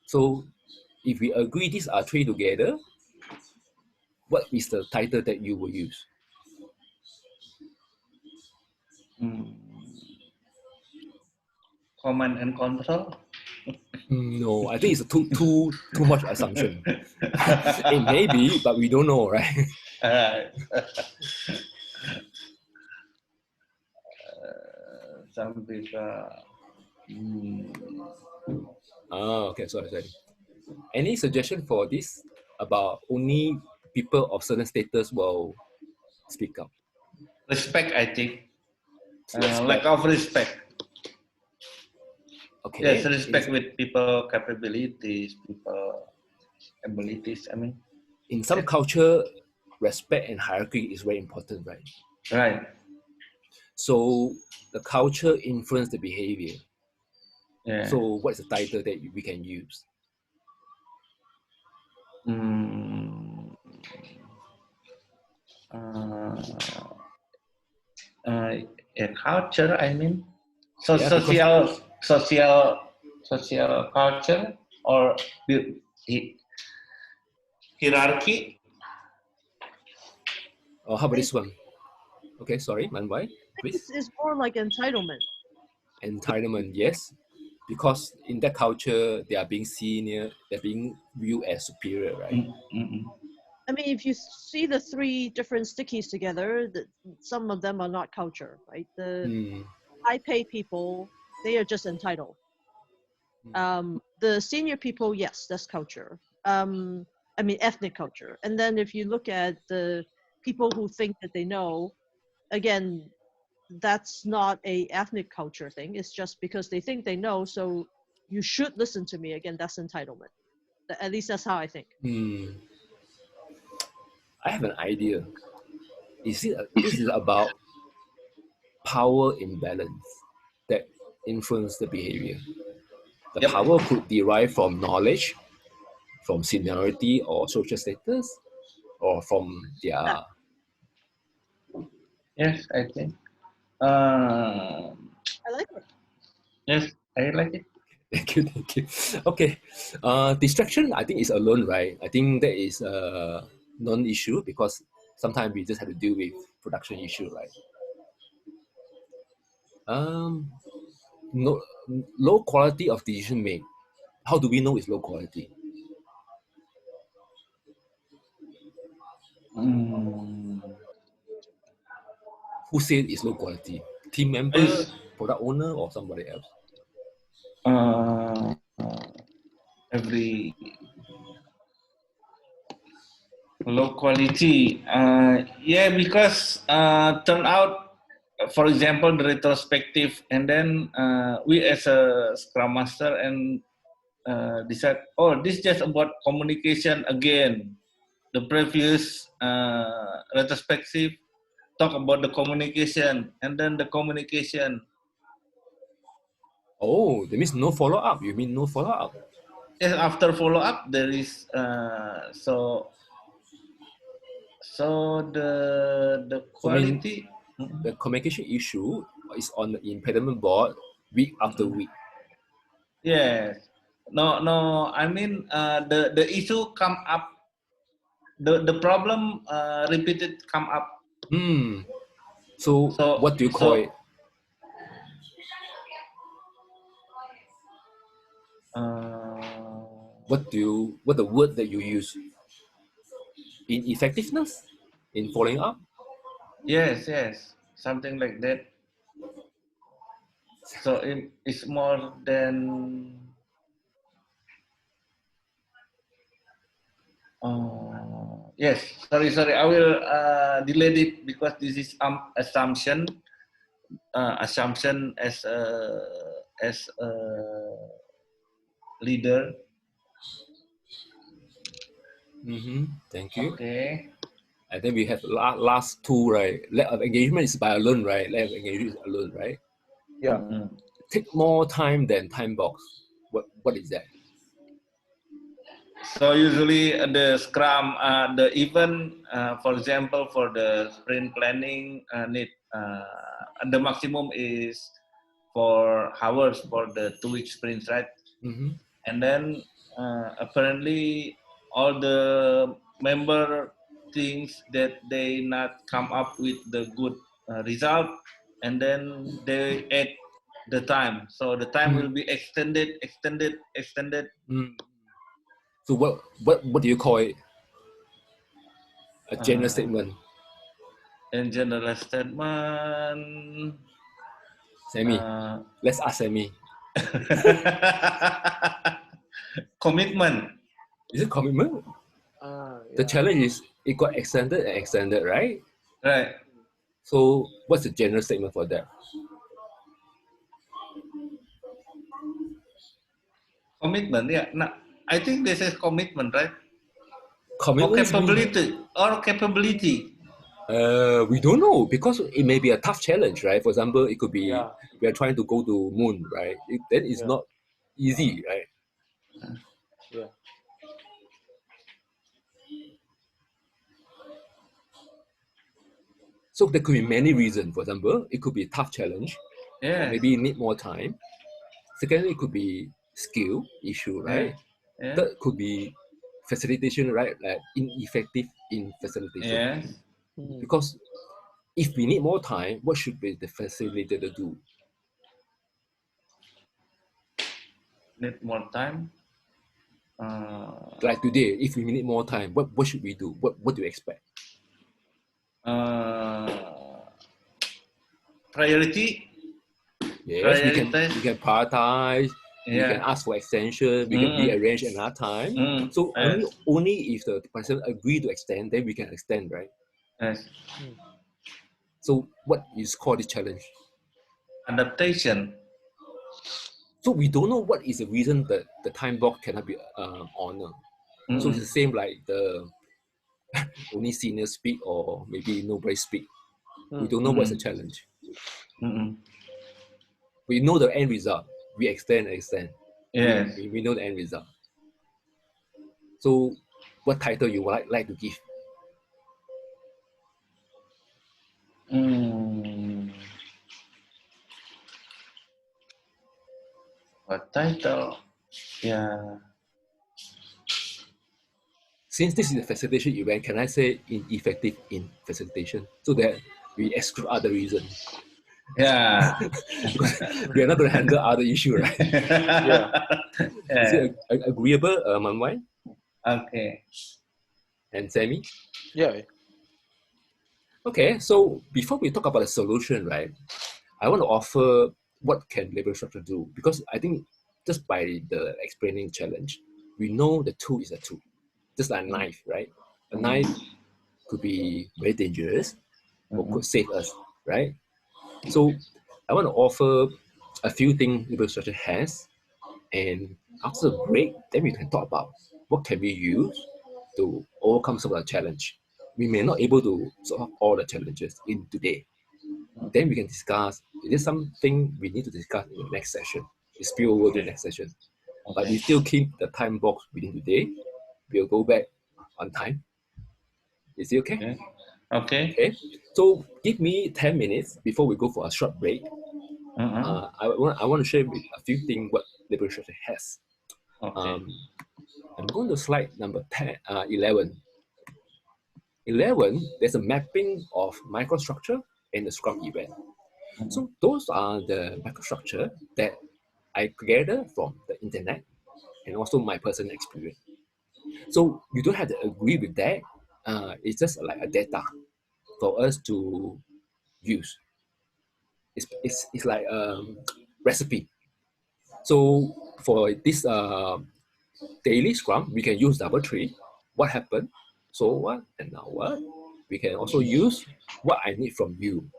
So if we agree these are three together, what is the title that you will use? Command and control. No, I think it's too much assumption. It may be, but we don't know, right? Some people. Okay, sorry. Any suggestion for this about only people of certain status will speak up? Respect, I think. Respect. Lack of respect. Okay. Yes, respect with people capabilities, people abilities. I mean, in some culture, respect and hierarchy is very important, right? right. So the culture influence the behavior. Yeah. So what's the title that we can use? Culture, I mean, Yeah, social culture or hierarchy. Or how about this one? Okay, sorry, Manwai, please. It's more like entitlement. Entitlement, yes. Because in that culture, they are being senior, they're being viewed as superior, right? I mean, if you see the three different stickies together, some of them are not culture, right? The high pay people, they are just entitled. The senior people, yes, that's culture. I mean, ethnic culture. And then if you look at the people who think that they know, again, that's not a ethnic culture thing. It's just because they think they know, so you should listen to me. Again, that's entitlement. At least that's how I think. I have an idea. This is about power imbalance that influence the behavior. The Yep. power could derive from knowledge, from seniority or social status, or from their. Yes, I think. I like it. Yes, I like it. Thank you, thank you. Okay, distraction I think is alone, right? I think that is a non-issue because sometimes we just have to deal with production issue, right? No, low quality of decision made. How do we know it's low quality? Mm. Who said it's low quality? Team member, Is product owner, or somebody else? uh, every low quality. Yeah, because turn out, for example, the retrospective, and then we as a Scrum Master and decide, oh, this is just about communication again. The previous retrospective talk about the communication, and then the communication. Oh, that means no follow up. You mean no follow up? Yes, after follow up, there is so the So I mean quality. the communication issue is on the impediment board week after week. Yes. No, no. I mean, the issue come up. The problem repeated come up. Hmm. So So what do you call it? so uh, What the word that you use? Ineffectiveness in following up? yes, yes, something like that. So it's more than. Yes, sorry. I will delete it because this is assumption. Assumption as a leader. Mm-hmm. Thank you. Okay. And then we have last two, right? Lack of engagement is by alone, right? Lack of engagement is alone, right? Yeah. Take more time than time box. What is that? So usually the Scrum, the event, for example, for the sprint planning, need the maximum is 4 hours for the 2 week sprints, right? Mm-hmm. And then apparently all the member thinks that they not come up with the good result, and then they add the time. So the time will be extended. Mm. So what do you call it? A general Uh, statement. in general statement, Sammy. Let's ask Sammy. commitment. Is it commitment? The challenge is it got extended and extended, right? Right. So what's the general statement for that? Commitment, yeah. Nah, I think this is commitment, right? Or Commitments mean capability. we don't know because it may be a tough challenge, right? For example, it could be Yeah. we are trying to go to moon, right? Then it's Yeah. not easy, right? Yeah. So there could be many reasons. For example, it could be a tough challenge, or Yes. maybe you need more time. Secondly, it could be skill issue, Yeah. right? Yeah. Third could be facilitation, right? Like ineffective in facilitation. Yes. Because if we need more time, what should be the facilitator do? Need more time. Like today, if we need more time, what should we do? What do you expect? Uh, priority. Yes, we Prioritize. can prioritize. We can Yeah. ask for extension. We can rearrange another time. So Yes. only if the person agree to extend, then we can extend, right? Yes. So what is called the challenge? Adaptation. So we don't know what is the reason that the time block cannot be honored. So it's the same like the only senior speak or maybe nobody speak. We don't know what's the challenge. We know the end result. We extend. Yes. We know the end result. So what title you would like to give? Hmm. What title? Yeah. Since this is a facilitation event, can I say ineffective in facilitation so that we exclude other reasons? Yeah. Because we are not going to handle other issue, right? Yeah. Is Yeah. it agreeable, Manwai Okay. and Sammy? Yeah. Okay, so before we talk about the solution, right, I want to offer what can labor structure do, because I think just by the explaining challenge, we know the tool is a tool, just like a knife, right? A knife could be very dangerous or could save us, right? So I want to offer a few things labor structure has, and after the break, then we can talk about what can we use to overcome some of the challenge. We may not able to solve all the challenges in today. Then we can discuss, it is something we need to discuss in the next session. It's spill over to the Okay. next session. But Okay. we still keep the time box within today. We'll go back on time. Is it okay? Okay. Okay. Okay. So give me 10 minutes before we go for a short break. Mm-hmm. I want to share with a few things what liberal structure has. Okay. Um, I'm going to slide number 10, 11. 11, there's a mapping of microstructure and the Scrum event. So those are the microstructure that I gather from the internet and also my personal experience. So you don't have to agree with that. It's just like a data for us to use. It's like a recipe. So for this daily Scrum, we can use double tree. What happened? So what? And now what? We can also use what I need from you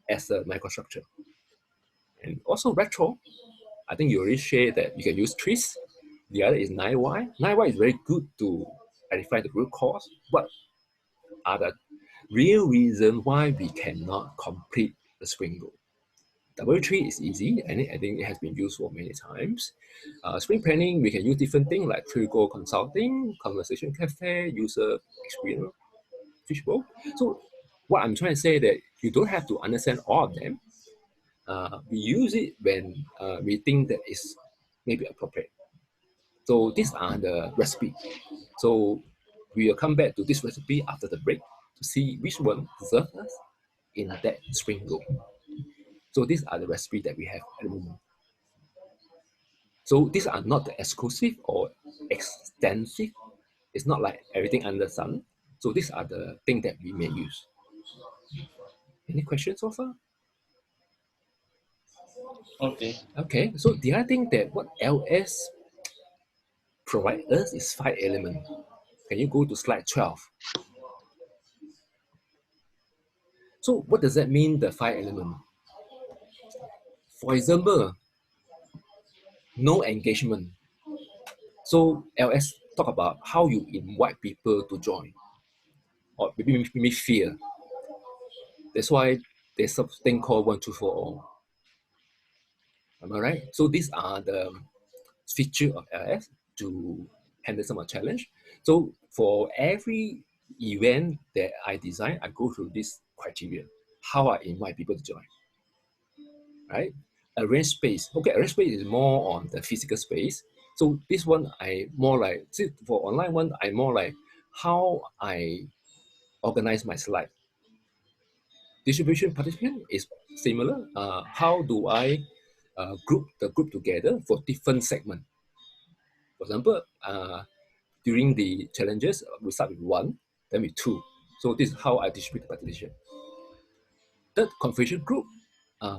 as a microstructure. And also retro, I think you already shared that you can use trees. The other is 9Y. 9Y is very good to identify the root cause. What are the real reason why we cannot complete the spring goal? Double tree is easy, and I think it has been used for many times. Spring planning, we can use different things like trigo consulting, conversation cafe, user experience, fishbowl. So what I'm trying to say that you don't have to understand all of them. We use it when we think that is maybe appropriate. So these are the recipe. So we will come back to this recipe after the break to see which one deserves us in that spring goal. So these are the recipe that we have at the moment. So these are not the exclusive or extensive. It's not like everything under the sun. So these are the things that we may use. Any questions so far? Okay. Okay, so the other thing that what LS provide us is 5 elements. Can you go to slide 12? So what does that mean, the 5 elements? For example, no engagement. So LS talk about how you invite people to join, or maybe fear. That's why there's something called 1, 2, 4 all. Am I right? So these are the feature of LS to handle some of the challenge. So for every event that I design, I go through this criteria. How I invite people to join, right? Arrange space. Okay, arrange space is more on the physical space. So this one I more like, see, for online one, I more like how I organize my slide. Distribution participant is similar. How do I group the group together for different segments? For example, during the challenges, we start with 1, then with 2. So this is how I distribute the participation. Third configuration group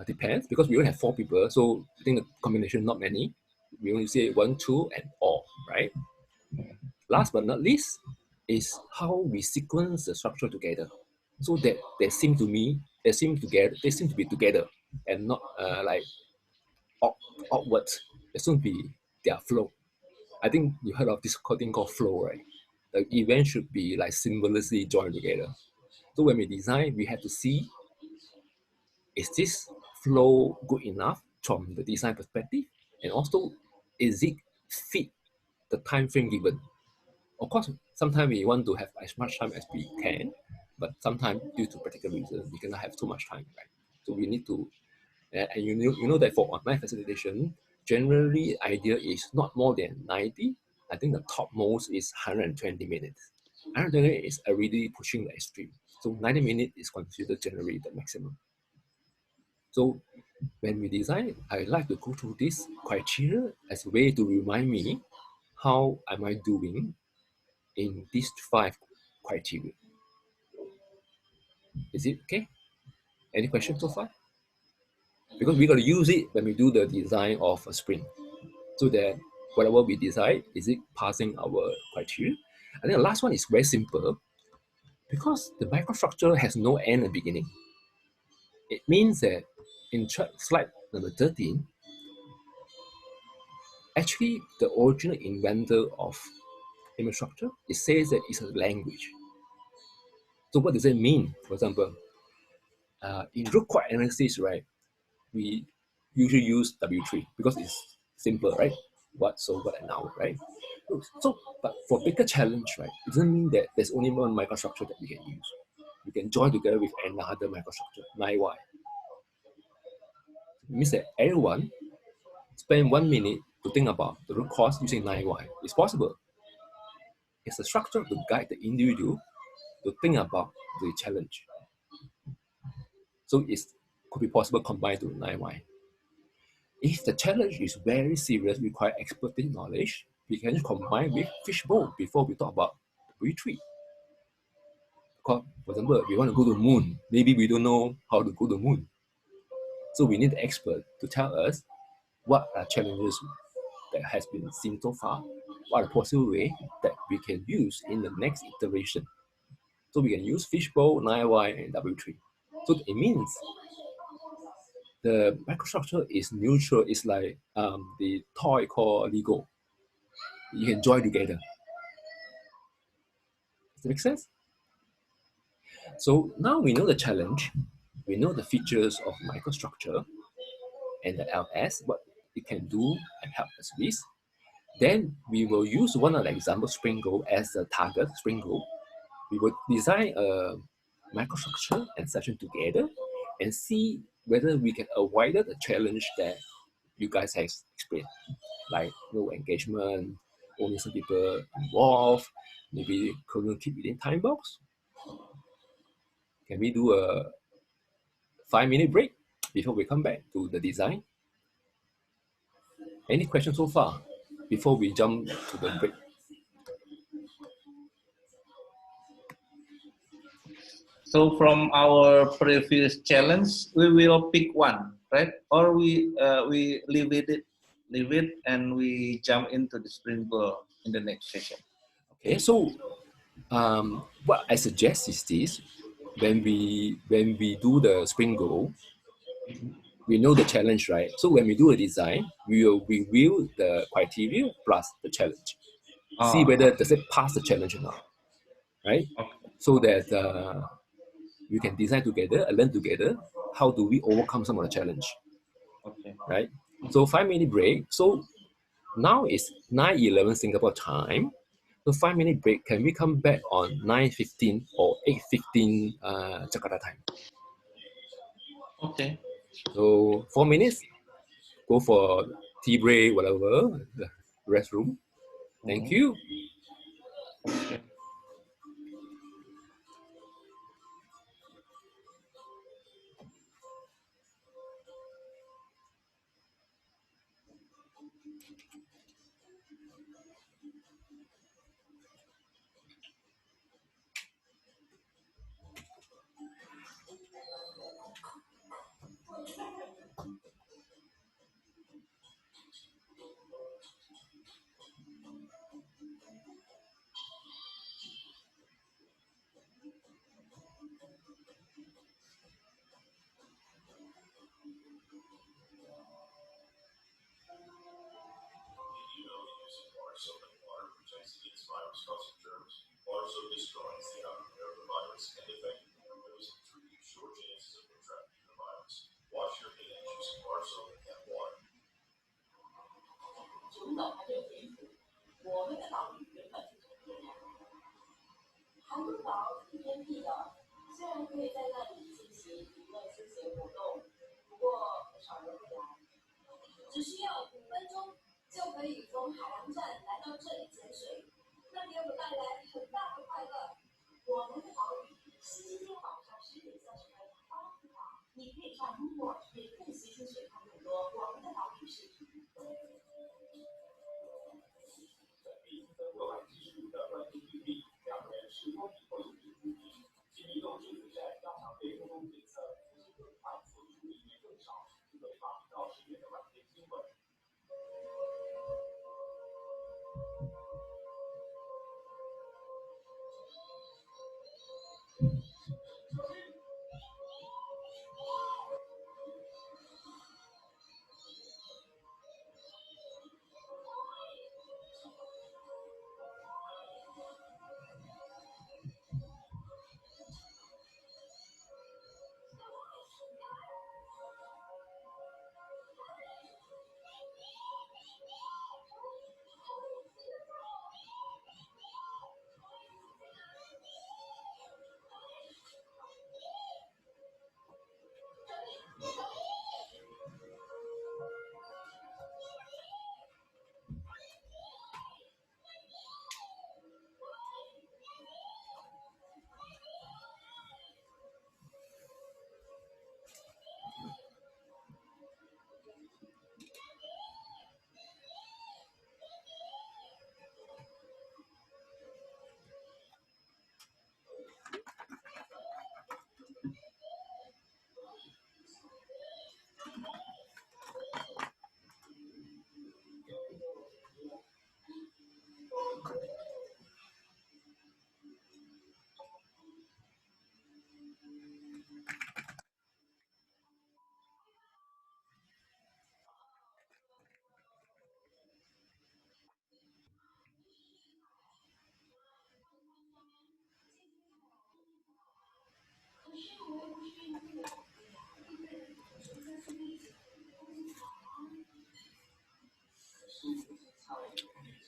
depends because we only have 4 people. So I think the combination not many. We only say 1, 2, and all, right? Last but not least is how we sequence the structure together, so that they seem to me they seem together they seem to be together and not like awkward. They seem to be their flow. I think you heard of this thing called flow, right? The event should be like seamlessly joined together. So when we design, we have to see, is this flow good enough from the design perspective, and also is it fit the time frame given? Of course, sometimes we want to have as much time as we can, but sometimes due to practical reasons, we cannot have too much time, right? So we need to, and you know that for online facilitation, generally idea is not more than 90. I think the top most is 120 minutes. 120 minutes is already pushing the extreme. So 90 minutes is considered generally the maximum. So when we design, I like to go through this criteria as a way to remind me how am I doing in these 5 criteria. Is it okay? Any questions so far? Because we got to use it when we do the design of a sprint, so that whatever we decide, is it passing our criteria? And then the last one is very simple, because the microstructure has no end and beginning. It means that in slide number 13, actually the original inventor of image structure, it says that it's a language. So what does it mean? For example, in root cause analysis, right, we usually use W3 because it's simple, right? What, so, what, and now, right? So, but for bigger challenge, right, it doesn't mean that there's only one microstructure that we can use. We can join together with another microstructure, 9Y. It means that everyone spend 1 minute to think about the root cause using 9Y. It's possible. It's a structure to guide the individual to think about the challenge. So it could be possible combined to 9Y. If the challenge is very serious, require expertise knowledge, we can combine with fishbowl before we talk about retreat. Because, for example, we want to go to the moon. Maybe we don't know how to go to the moon. So we need the expert to tell us what are challenges that has been seen so far, what are possible ways that we can use in the next iteration. So we can use fishbowl, 9Y, and W3. So it means the microstructure is neutral. It's like the toy called Lego. You can join together. Does that make sense? So now we know the challenge, we know the features of microstructure and the LS, what it can do and help us with. Then we will use one of the example spring goal as a target spring goal. We will design a microstructure and session together and see whether we can avoid the challenge that you guys have explained, like no engagement, only some people involved, maybe couldn't keep within time box. Can we do a 5-minute break before we come back to the design? Any questions so far before we jump to the break? So from our previous challenge, we will pick one, right? Or we leave it, and we jump into the sprint goal in the next session. Okay, so what I suggest is this: when we do the spring goal, we know the challenge, right? So when we do a design, we will review the criteria plus the challenge, see whether does it pass the challenge or not, right? Okay. So that we can design together and learn together how do we overcome some of the challenge, Okay. right? So 5-minute break. So now it's 9:11 Singapore time. So 5-minute break. Can we come back on 9:15 or 8:15 Jakarta time? Okay. So 4 minutes. Go for tea break, whatever, the restroom. Thank you. Okay.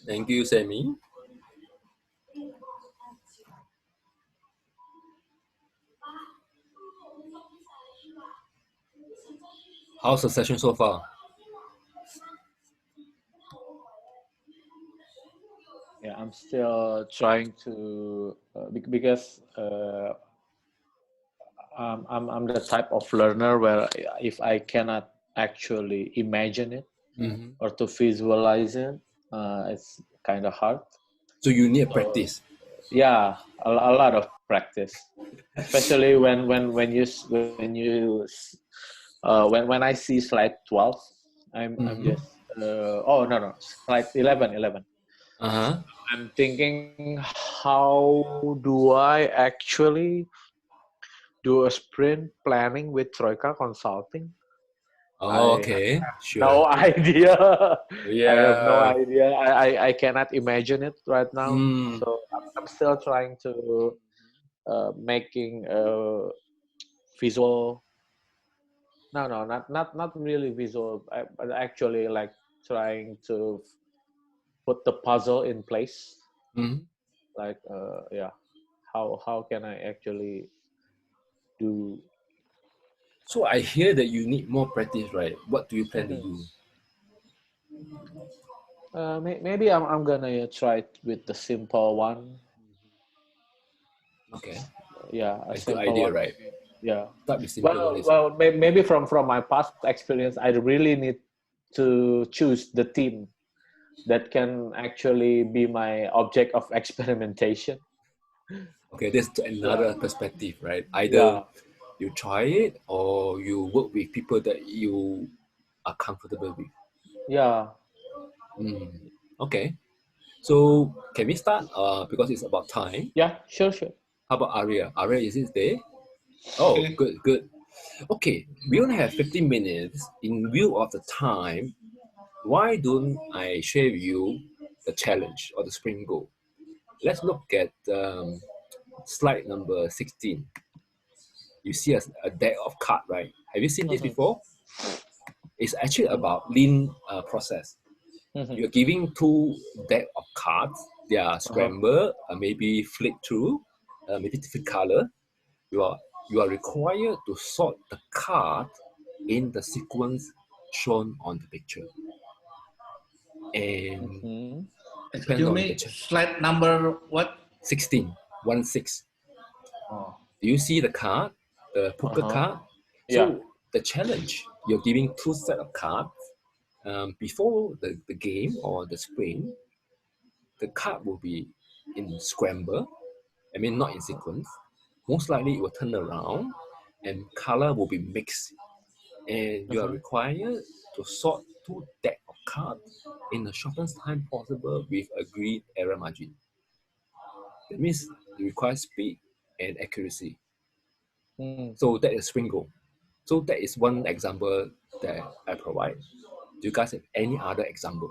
Thank you, Sammy. How's the session so far? Yeah, I'm still trying to because I'm the type of learner where if I cannot actually imagine it Mm-hmm. or to visualize it, it's kind of hard. So you need So, practice. yeah, a lot of practice, especially when I see slide 12, I'm Mm-hmm. just oh no, slide 11. Uh-huh. I'm thinking, how do I actually do a sprint planning with Troika Consulting? Oh, I okay. have Sure. no idea. I have no Yeah. idea. I cannot imagine it right now. Mm. So I'm still trying to making a visual. No, not really visual, but actually like trying to put the puzzle in place. Mm. Like yeah, how can I actually do? So I hear that you need more practice, right? What do you plan to Mhm. do? Maybe I'm gonna try it with the simple one. Okay. Yeah, a That's a good simple idea, one right? maybe. Yeah. Start with simple one. Maybe from my past experience, I really need to choose the team that can actually be my object of experimentation. Okay, there's Yeah, another perspective, right? Either yeah, you try it or you work with people that you are comfortable with. yeah. Mm. Okay. So can we start? Because it's about time. Yeah, sure. How about Arya? Arya, is it there? Oh, Okay. good. Okay, we only have 15 minutes. In view of the time, why don't I share with you the challenge or the spring goal? Let's look at slide number 16. You see a deck of card, right? Have you seen this Mhm. before? It's actually about lean process. You're giving two deck of cards. They are scrambled, maybe flip through, maybe different color. You are required to sort the card in the sequence shown on the picture. And depends Excuse on me, the slide number what? 16, 1-6. Oh. Do you see the card, the poker card? Yeah. So the challenge, you're giving two set of cards. Before the game or the sprint, the card will be in scramble. I mean, not in sequence. Most likely it will turn around and color will be mixed. And you are required to sort two deck of cards in the shortest time possible with agreed error margin. That means it requires speed and accuracy. So that is Spring Go. So that is one example that I provide. Do you guys have any other example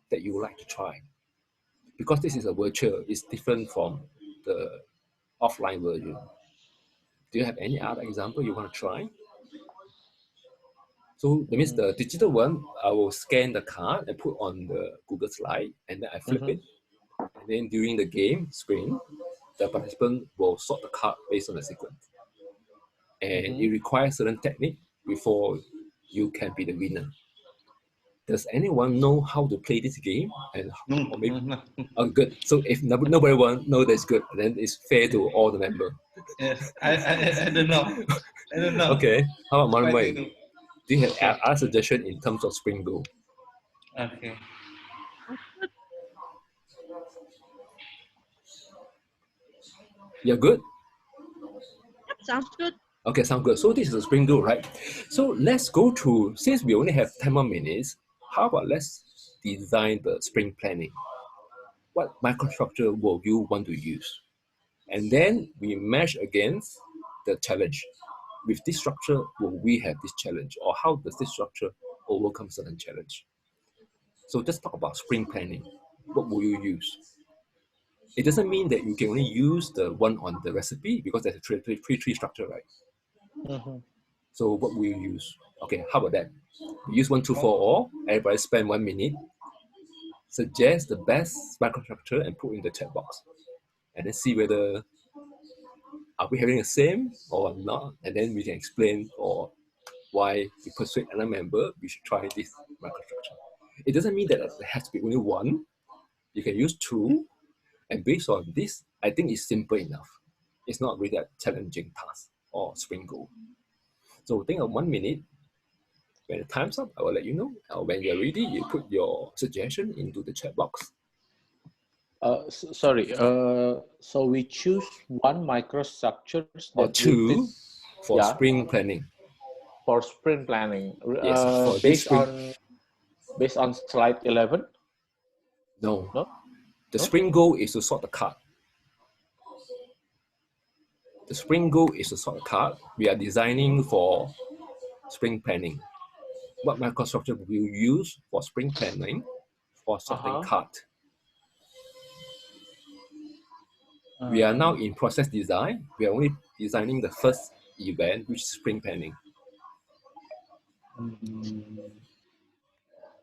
that you would like to try? Because this is a virtual, it's different from the offline version. Do you have any other example you want to try? So that means the digital one, I will scan the card and put on the Google slide, and then I flip it. And then during the game screen, the participant will sort the card based on the sequence. And it requires certain technique before you can be the winner. Does anyone know how to play this game? And or maybe, oh, good. So if nobody know that's good, then it's fair to all the members. Yes, I don't know. I don't know. Okay. How about What Manway? to do? Do you have other suggestion in terms of Spring Go? Okay. You're good? Yep, sounds good. Okay, sounds good. So this is a Spring Go, right? So let's go through, since we only have 10 more minutes, how about let's design the sprint planning. What microstructure will you want to use? And then we mesh against the challenge. With this structure, will we have this challenge? Or how does this structure overcome certain challenge? So let's talk about sprint planning. What will you use? It doesn't mean that you can only use the one on the recipe because there's a tree structure, right? So what will you use? Okay, how about that? We use 1, 2, 4 all. Everybody spend 1 minute. Suggest the best microstructure and put in the chat box. And then see whether are we having the same or not. And then we can explain or why we persuade another member we should try this microstructure. It doesn't mean that there has to be only one. You can use 2. And based on this, I think it's simple enough. It's not really a challenging task or Spring Go. So think of 1 minute. When the time's up, I will let you know. When you're ready, you put your suggestion into the chat box. Sorry. So we choose one microstructure Or 2 for sprint planning. For sprint planning. Yes, for based on slide 11. No. The sprint goal is to sort the card. The sprint goal is to sort the card. We are designing for sprint planning. What microstructure will you use for sprint planning for sorting card? We are now in process design. We are only designing the first event, which is sprint planning.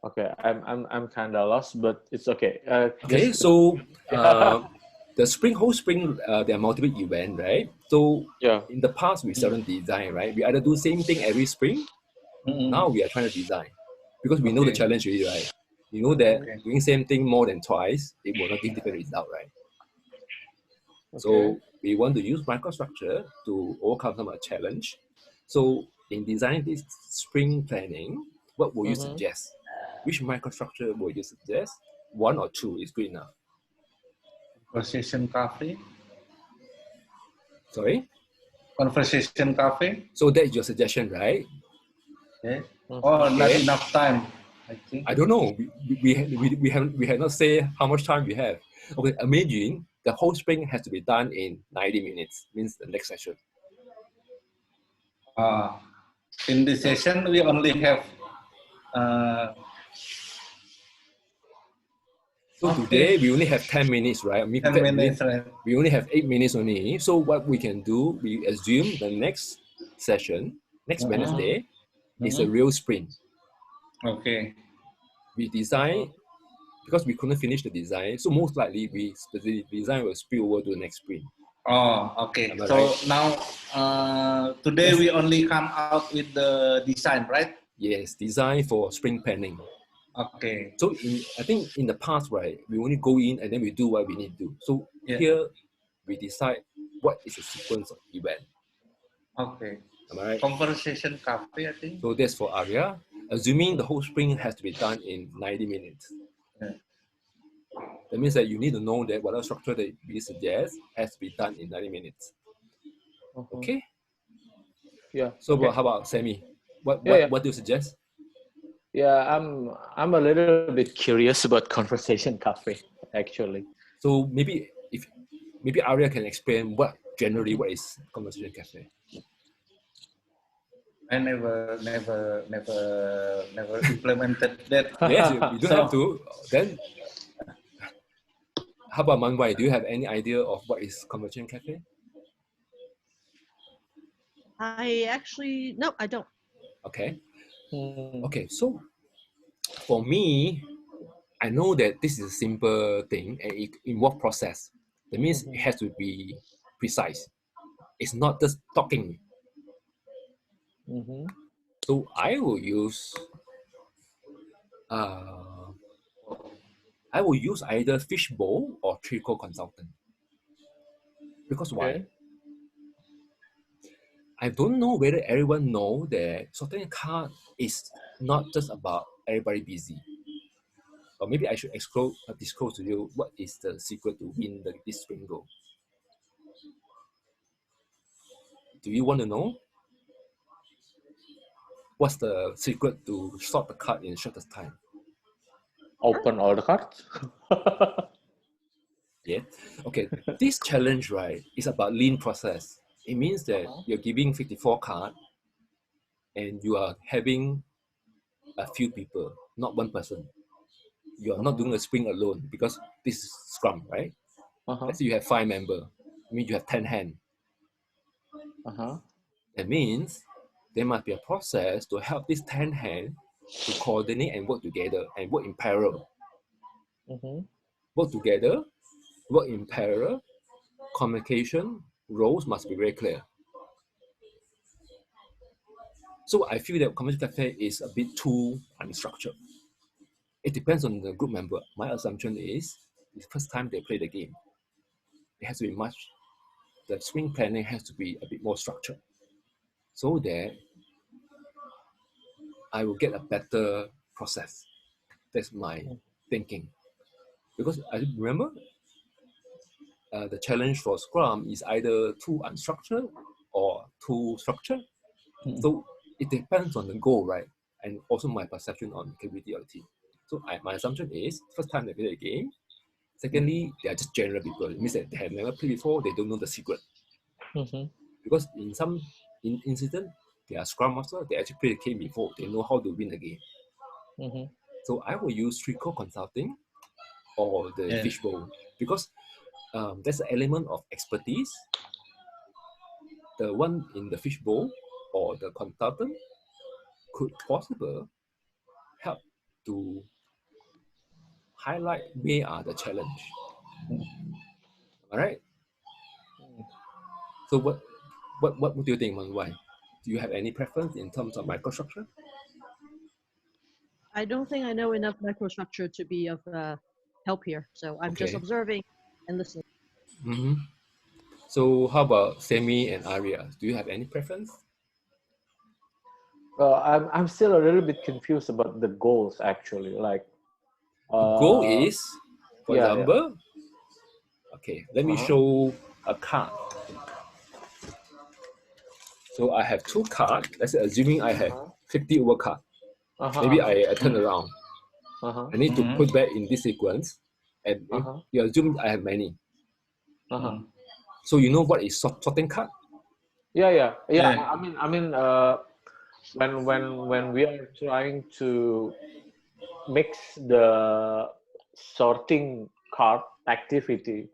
Okay, I'm kind of lost, but it's okay. Okay, so the whole spring, there are multiple events, right? So in the past, we seldom design, right? We either do same thing every spring. Now we are trying to design because we know the challenge really, right? You know that doing same thing more than twice, it will not give different result, right? So we want to use microstructure to overcome some of the challenge. So in designing this spring planning, what will you suggest? Which microstructure will you suggest? 1 or 2 is good enough. Conversation cafe. Sorry? Conversation cafe. So that's your suggestion, right? Okay. Oh, not enough time, I think. I don't know. We have not say how much time we have. Okay, imagine the whole spring has to be done in 90 minutes, means the next session. In this session, we only have so today we only have 10 minutes, right? 10 minutes, right? We only have 8 minutes only. So what we can do, we assume the next session, next Wednesday, is a real sprint. Okay. We design because we couldn't finish the design. So most likely the design will spill over to the next sprint. Oh, okay. Am I So right? now today Yes. we only come out with the design, right? Yes, design for sprint planning. Okay. So I think in the past, right, we only go in and then we do what we need to do. So Yeah. here we decide what is the sequence of event. Okay. Am I right? Conversation cafe, I think. So that's for Aria. Assuming the whole sprint has to be done in 90 minutes. Yeah. That means that you need to know that whatever structure that we suggest has to be done in 90 minutes. Okay? Yeah. So Okay. how about Sammy? What Yeah, yeah. do you suggest? Yeah, I'm a little bit curious about conversation cafe actually. So maybe Aria can explain what is conversation cafe. I never implemented that. Yes, you don't have So to. Then how about Manwai? Do you have any idea of what is conversation cafe? I actually no, I don't. Okay. Hmm. Okay, so for me, I know that this is a simple thing and it involves process. That means it has to be precise. It's not just talking. Mm-hmm. So I will use uh, either fishbowl or trico consultant. Because why? Okay. I don't know whether everyone know that sorting a card is not just about everybody busy. Or maybe I should disclose to you what is the secret to win this bingo. Do you want to know? What's the secret to sort the card in shortest time? Open all the cards. Yeah. Okay. This challenge, right, is about lean process. It means that you're giving 54 cards and you are having a few people, not one person. You are not doing a sprint alone because this is Scrum, right? Uh-huh. Let's say you have 5 members. I mean, you have 10 hands. Uh-huh. That means there must be a process to help these 10 hands to coordinate and work together and work in parallel. Mm-hmm. Work together, work in parallel, communication, roles must be very clear. So I feel that community cafe is a bit too unstructured. It depends on the group member. My assumption is it's the first time they play the game. It has to be the sprint planning has to be a bit more structured so that I will get a better process. That's my thinking. Because I remember the challenge for Scrum is either too unstructured or too structured. So it depends on the goal, right? And also my perception on capability of the team. So my assumption is first time they play the game. Secondly, they are just general people. It means that they have never played before, they don't know the secret. Mm-hmm. Because in some incident, they are Scrum Master, they actually played the game before, they know how to win the game. Mm-hmm. So I will use Trico Consulting or the fishbowl because there's an element of expertise. The one in the fishbowl or the consultant could possibly help to highlight where are the challenge. All right. So what do you think, Why? Do you have any preference in terms of microstructure? I don't think I know enough microstructure to be of help here. So I'm just observing and listening. Mm-hmm. So how about Semi and Aria? Do you have any preference? Well, I'm still a little bit confused about the goals actually. Like The goal is, for example, okay, let me show a card. So I have 2 cards. Let's say assuming I have 50 over card. Maybe I turn around. I need to put back in this sequence. And you assume I have many. So you know what is sorting card? Yeah. I mean, when we are trying to mix the sorting card activity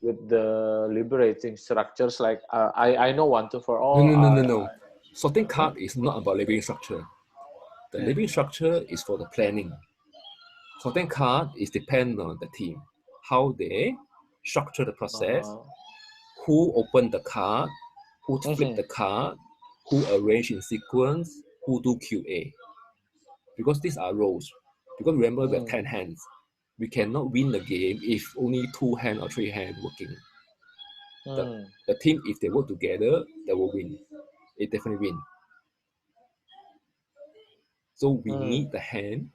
with the liberating structures, like I know one two for all. No. Sorting card is not about living structure. The living structure is for the planning. Sorting card is depend on the team, how they structure the process, who open the card, who flip the card, who arrange in sequence, who do QA. Because these are roles. Because remember, we have 10 hands. We cannot win the game if only 2 hands or 3 hands working. The team, if they work together, they will win. It definitely win. So we need the hand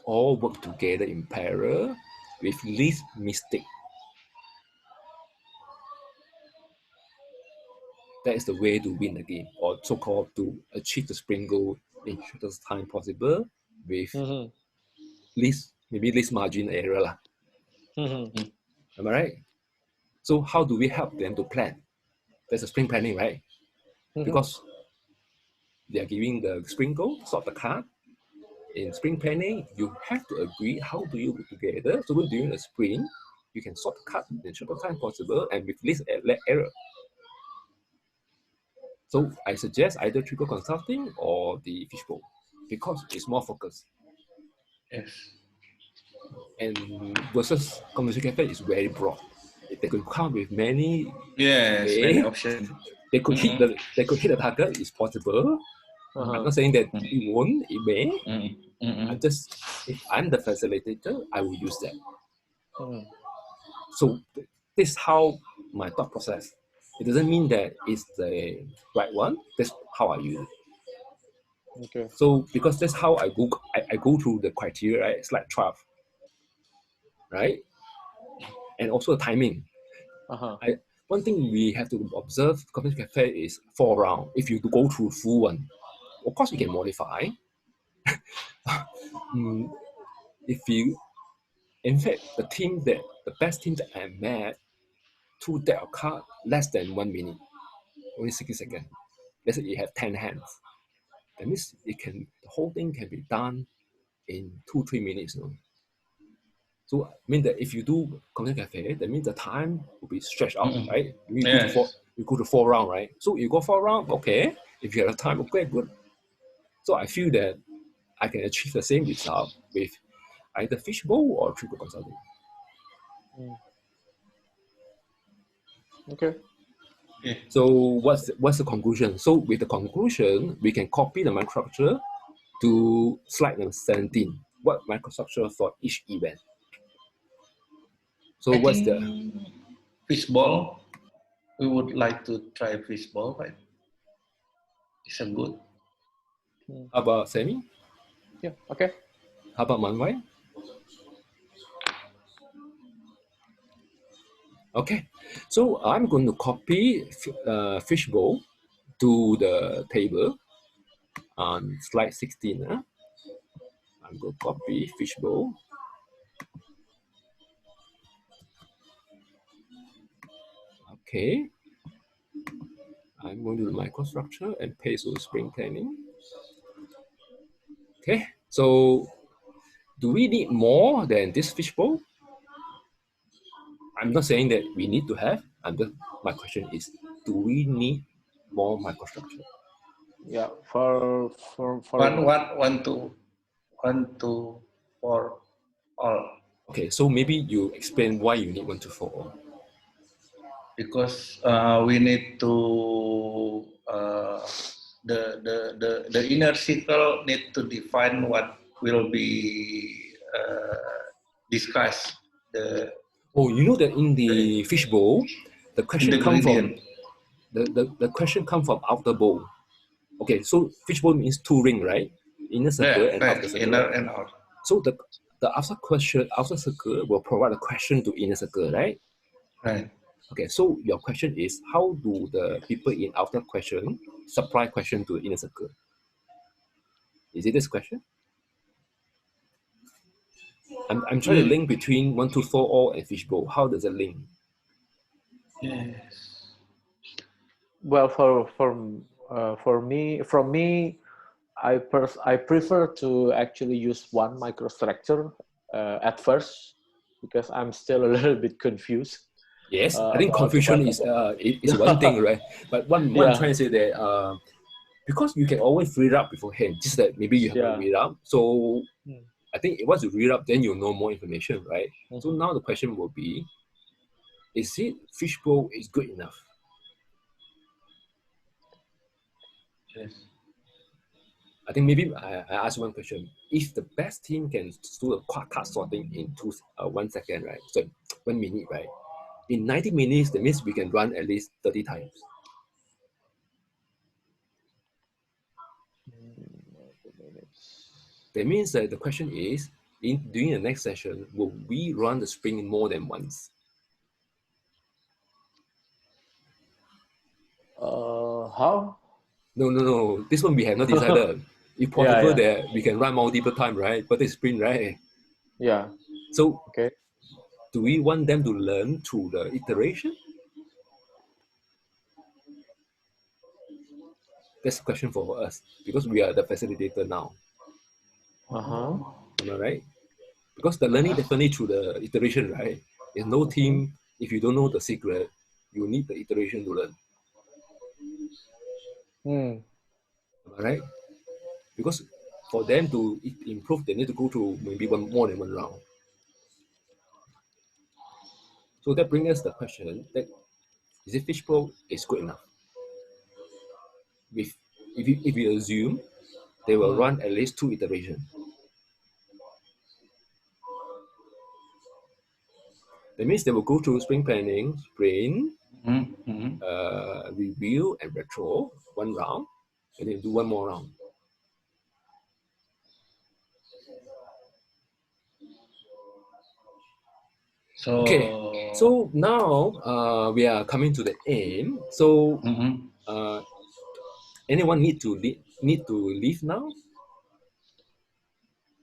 all work together in parallel with least mistake. That is the way to win the game, or so-called to achieve the sprint goal in shortest time possible with least margin error lah. Am I right? So how do we help them to plan? There's a sprint planning, right? Because they are giving the sprint goal, sort the card. In sprint planning, you have to agree how do you work together. So when during a sprint, you can sort the card in shortest time possible and with least error. So I suggest either triple consulting or the fishbowl because it's more focused. Yes. And versus conversation cafe is very broad. They could come with many many options. They could hit the target. It's possible. I'm not saying that it won't. It may. I'm just, if I'm the facilitator, I will use that. So this is how my thought process. It doesn't mean that it's the right one. That's how I use it. Okay. So because that's how I go through the criteria, right? It's like 12, right? And also the timing. One thing we have to observe Coffee Cafe is 4 rounds. If you go through full one, of course you can modify. If you, in fact, the best team that I met, 2 deck of cards less than 1 minute, only 60 seconds. Let's say you have 10 hands. That means the whole thing can be done in 2-3 minutes. No? So I mean that if you do content cafe, that means the time will be stretched out, right? You go to 4 rounds, right? So you go 4 rounds, okay. If you have time, okay, good. So I feel that I can achieve the same result with either fishbowl or triple consulting. Okay. So what's the conclusion? So with the conclusion, we can copy the microstructure to slide number 17. What microstructure for each event? So what's the fishbowl? We would like to try fishbowl, right? It's a good. How about Sammy? Yeah. Okay. How about Manwai? Okay, so I'm going to copy fishbowl to the table on slide 16. I'm going to copy fishbowl. Okay, I'm going to do the microstructure and paste on sprint planning. Okay, so do we need more than this fishbowl? I'm not saying that we need to have. My question is, do we need more microstructure? Yeah, for 1 to 4 all. Okay, so maybe you explain why you need 1 to 4 all. Because we need to the inner circle need to define what will be discussed. You know that in the fishbowl, the question comes from the question comes from outer bowl. Okay, so fishbowl means 2 rings, right? Inner circle and outer circle. Inner and outer. So the outer circle will provide a question to inner circle, right? Right. Okay, so your question is, how do the people in outer question supply question to inner circle? Is it this question? I'm trying to link between 1 to 4 all and fishbowl. How does it link? Yes. Well, from me, I prefer to actually use one microstructure at first because I'm still a little bit confused. Yes, I think confusion is one thing, right? But one trying to say that because you can always read up beforehand, just that maybe you have to read up. So I think once you read up, then you'll know more information, right? So now the question will be, is it fishbowl is good enough? Yes. I think maybe I ask one question. If the best team can do a card sorting in 1 second, right? So 1 minute, right? In 90 minutes, that means we can run at least 30 times. That means that the question is, during the next session, will we run the sprint more than once? How? No. This one we have not decided. If possible, that we can run multiple times, right? But it's sprint, right? Yeah. So, Okay. do we want them to learn through the iteration? That's a question for us because we are the facilitator now. Am I right? Because the learning definitely through the iteration, right? There's no team, if you don't know the secret, you need the iteration to learn. Am I right? Because for them to improve, they need to go through maybe more than one round. So that brings us the question that is it fishbowl is good enough? If you assume they will run at least 2 iterations. That means they will go through sprint planning, sprint, review, and retro, 1 round, and then do 1 more round. So, okay, so now we are coming to the end. So anyone need to leave now?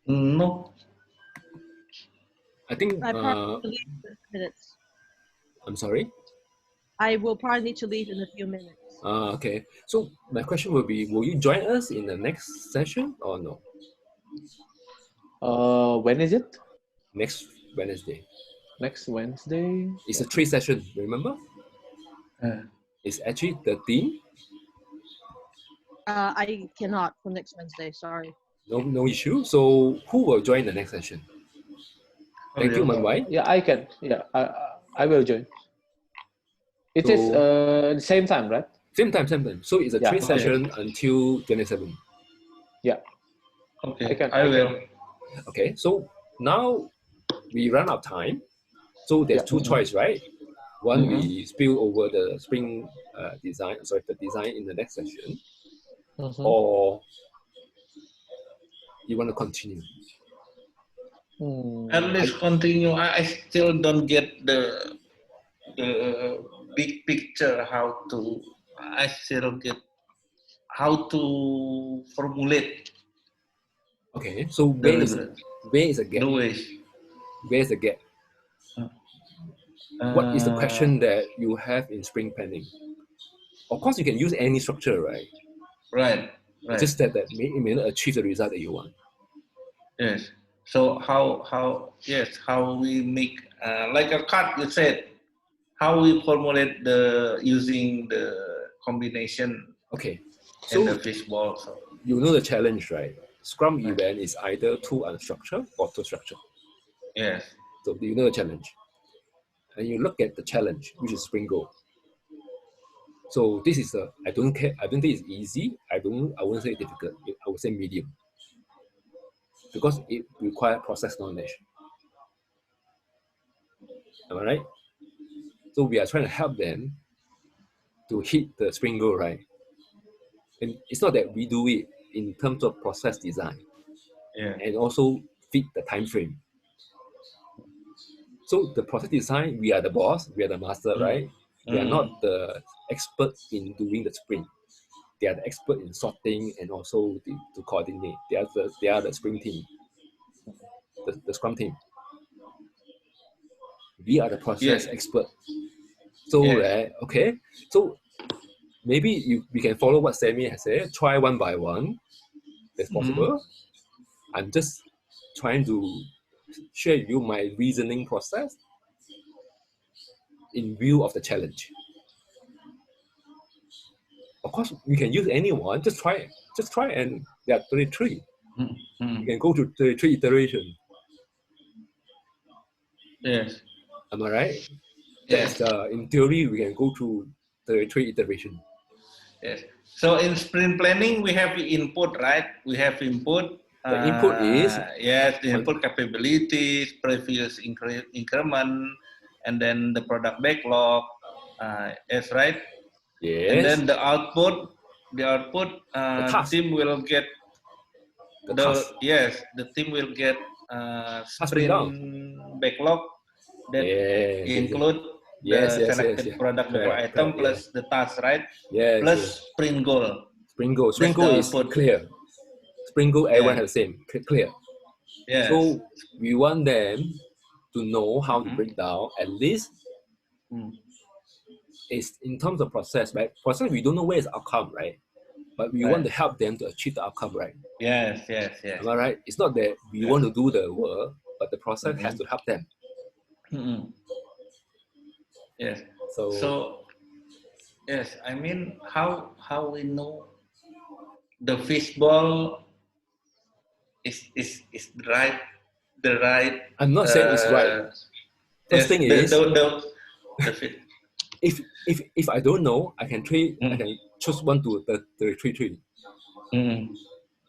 no. I think I probably need to leave in a few minutes. I'm sorry? I will probably need to leave in a few minutes. Okay. So my question will be, will you join us in the next session or no? When is it? Next Wednesday. Next Wednesday? It's a 3 session, remember? It's actually 13. I cannot for next Wednesday, sorry. No issue. So who will join the next session? Thank you, Manwai. Yeah, I can. Yeah, I will join. It is the same time, right? Same time. So it's a 3 session until 27. Yeah. Okay, I will. Okay, so now we run out of time. So there's 2 choices, right? One, we spill over the spring the design in the next session, or you want to continue? At least continue. I still don't get the big picture how to. I still get how to formulate. Okay, so where is a gap? The ways. Where's the gap? What is the question that you have in spring planning? Of course, you can use any structure, right? Right. It's just that it may not achieve the result that you want. Yes. So how we make like a card you said, how we formulate the using the combination. Okay. So the fishbowl. So. You know the challenge, right? Scrum event is either too unstructured or too structured. Yes. So you know the challenge. And you look at the challenge, which is spring goal. So this is I don't think it's easy. I wouldn't say difficult. I would say medium. Because it requires process knowledge. Am I right? So we are trying to help them to hit the spring goal, right? And it's not that we do it in terms of process design. Yeah. And also fit the time frame. So the process design, we are the boss, we are the master, right? We are not the expert in doing the sprint. They are the expert in sorting and also to coordinate. They are the sprint team, the scrum team. We are the process expert. So okay, so maybe we can follow what Sammy has said. Try 1 by 1. That's possible. I'm just trying to share with you my reasoning process in view of the challenge. Of course, you can use anyone. Just try it. And there are 23. We can go to 33 iteration. Yes. Am I right? Yes. That's in theory we can go to 33 iteration. Yes. So in sprint planning, we have the input, right? We have input. The input is yes, the input capabilities, previous increment, and then the product backlog. Yes, right. And yes then the output, the the task, team will get the task, the team will get task breakdown. sprint backlog that Yeah. include Yes, the yes, yes, selected yes. product backlog Correct, item correct, yeah. plus the task, right? Yes, Plus yes. sprint goal. Spring goal. Spring That's the goal is output. clear. Spring goal, everyone Yeah. has the same, clear. Yes. So we want them to know how to Mhm. break down. At least Mm. it's in terms of process, right? Process we don't know where is outcome, right? But we want Right. to help them to achieve the outcome, right? Yes, yes, yes. Am I right? It's not that we Yes. want to do the work, but the process has Mhm. to help them. Mhm. Yes. So So yes, I mean how we know the fishball is the right I'm not saying it's right. First yes thing is, the fish. if I don't know, I can I Mm. can choose one to the three. Mm.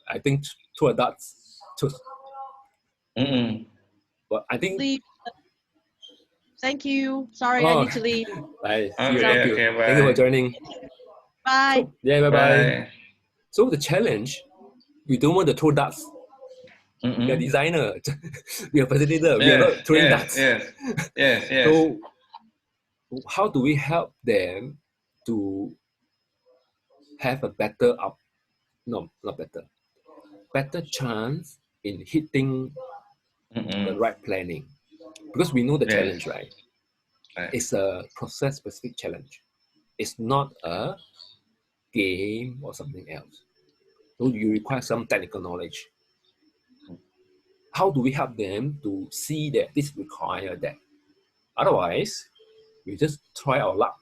I think two adults choose. Mm. But I think Leave. Thank you. Sorry, I oh, need to leave. I see you. So, Thank Okay, you. okay, Thank you for bye. joining. bye. So yeah, bye bye. Bye. So the challenge, we don't want to throw darts. We are Mm-mm. designer, we are facilitator. We are Yes, not throwing yes, darts. yes, yes, yes. So how do we help them to have a better up? No, not better. Better chance in hitting the Mm-mm. right planning, because we know the Yes, challenge, right? right. It's a process specific challenge. It's not a game or something else. So you require some technical knowledge. How do we help them to see that this require that? Otherwise, we just try our luck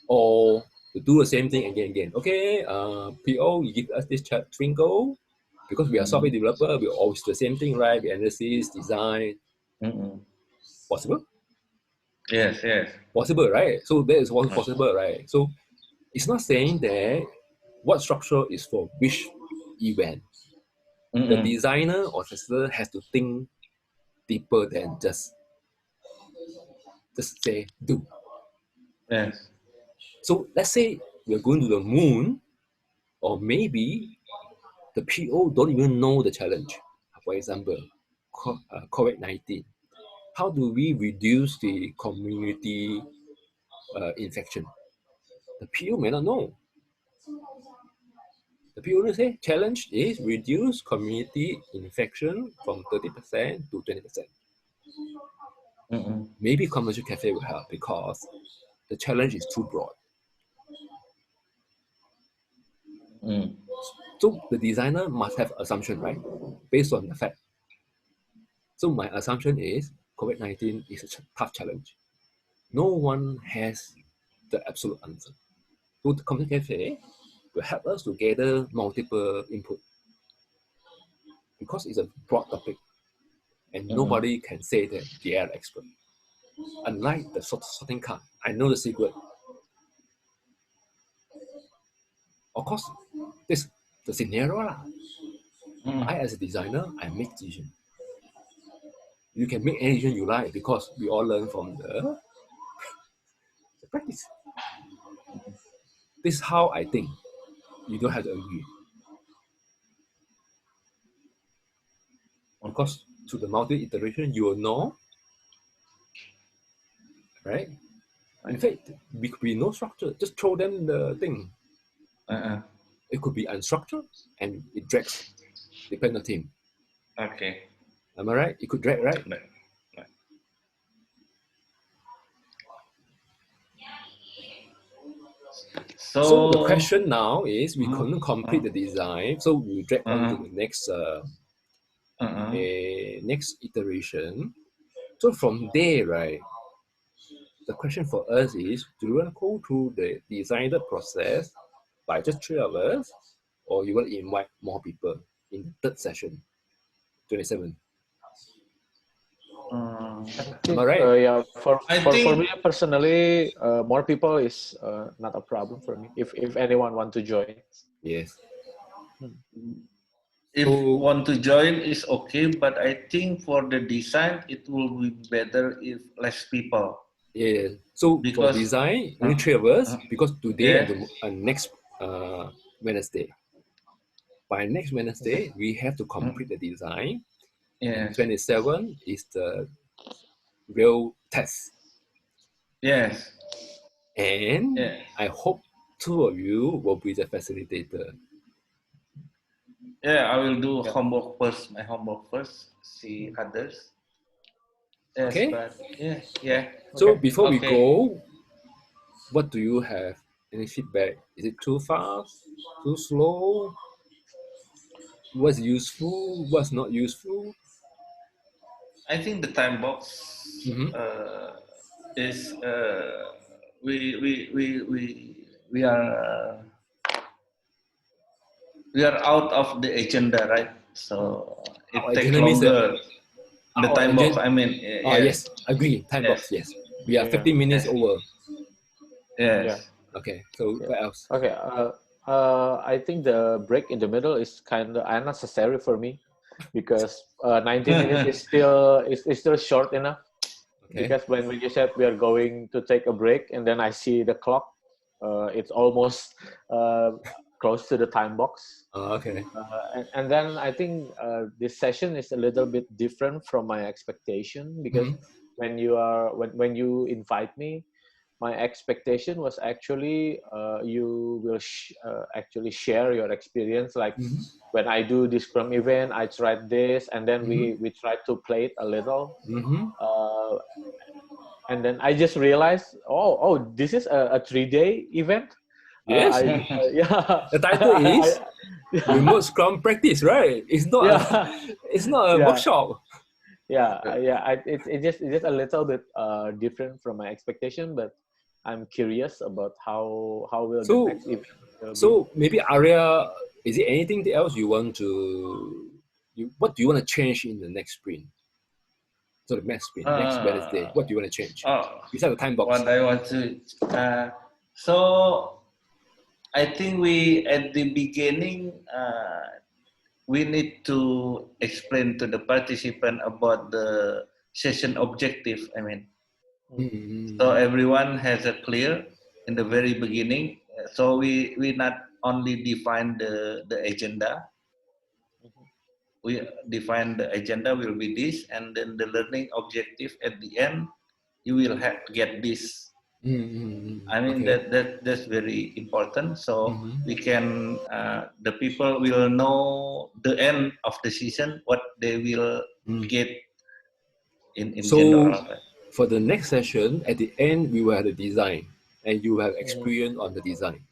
or to do the same thing again and again. Okay, PO, you give us this twinkle because we are software Mm-mm. developer. We always do the same thing, right? We analysis, design, Mm-mm. possible, Yes, yes. possible, right? So that is what's Mm. possible, right? So it's not saying that what structure is for which event. The Mm-mm. designer or tester has to think deeper than just say do. Yes. So let's say we're going to the moon, or maybe the PO don't even know the challenge. For example, COVID-19. How do we reduce the community infection? The PO may not know. The PO will say challenge is reduce community infection from 30% to 20%. Mm-mm. Maybe commercial cafe will help because the challenge is too broad. Mm. So the designer must have assumption, right? Based on the fact. So my assumption is COVID-19 is a tough challenge. No one has the absolute answer. So the community cafe will help us to gather multiple input because it's a broad topic and Mm-mm. nobody can say that they are expert. Unlike the sorting card, I know the secret. Of course, this the scenario lah. Mm. I as a designer, I make decision. You can make any decision you like because we all learn from the practice. This is how I think. You don't have to agree. Of course, through the multi iteration, you will know, right? In fact, we could be no structure. Just throw them the thing. Uh-uh. It could be unstructured and it drags. Depend on team. Okay. Am I right? It could drag, right? Right. Right. So the So, question now is we couldn't complete the design, so we drag on to uh-uh. the next Uh-uh. next iteration. So from there, right, the question for us is, do you want to go through the designer process by just 3 of us, or you want to invite more people in the third session, 27? I Am think I right? yeah, I for me think personally, more people is not a problem for me. If anyone want to join. Yes. if So want to join is okay, but I think for the design it will be better if less people yeah. So for because design, only uh, three of us uh, because today yeah, and next Wednesday. By next Wednesday, we have to complete the design, and yes, 27 is the real test. yes, And yes, I hope two of you will be the facilitator. yeah. I will do Yeah. homework first. My homework first. See others. Yes, Okay? but yeah, yeah. So Okay. before we Okay. go, what do you have? Any feedback? Is it too fast? Too slow? What's useful? What's not useful? I think the time box Mm-hmm. is we are we are out of the agenda, right? So Our it take agenda means that longer. The our time box. agenda. I mean, yes, Yes, agree. Time yes, box. Yes, we are Yeah. 15 minutes yes, over. Yeah. yes. Okay. So Yeah. what else? Okay. I think the break in the middle is kind of unnecessary for me because 90 minutes is still short enough. Okay. Because when you said we are going to take a break and then I see the clock, it's almost uh, close to the time box. Okay. And then I think this session is a little bit different from my expectation because Mm-hmm. when you invite me, my expectation was actually you will actually share your experience. Like Mm-hmm. when I do this Scrum event, I tried this, and then Mm-hmm. we tried to play it a little. Mm-hmm. Uh, and then I just realized, this is a 3 day event. Yes. Yeah, The title is yeah, remote Scrum practice, right? It's not a, yeah, it's not a yeah, workshop. yeah. It's just a little bit different from my expectation, but I'm curious about how will the So next event will be. so maybe Arya, is there anything else you want to what do you want to change in the next sprint? So the next sprint, next Wednesday, Uh, what do you want to change? oh, Besides the time box. what I want to. So I think we at the beginning we need to explain to the participant about the session objective. I mean, so Mm-hmm. everyone has a clear in the very beginning. So we not only define the agenda, we define the agenda will be this, and then the learning objective at the end you will have get this. I Mm-hmm. mean Okay. that's very important. So Mm-hmm. we can the people will know the end of the season what they will Mm. get in So general. for the next session, at the end, we will have the design, and you have Mhm. experience on the design.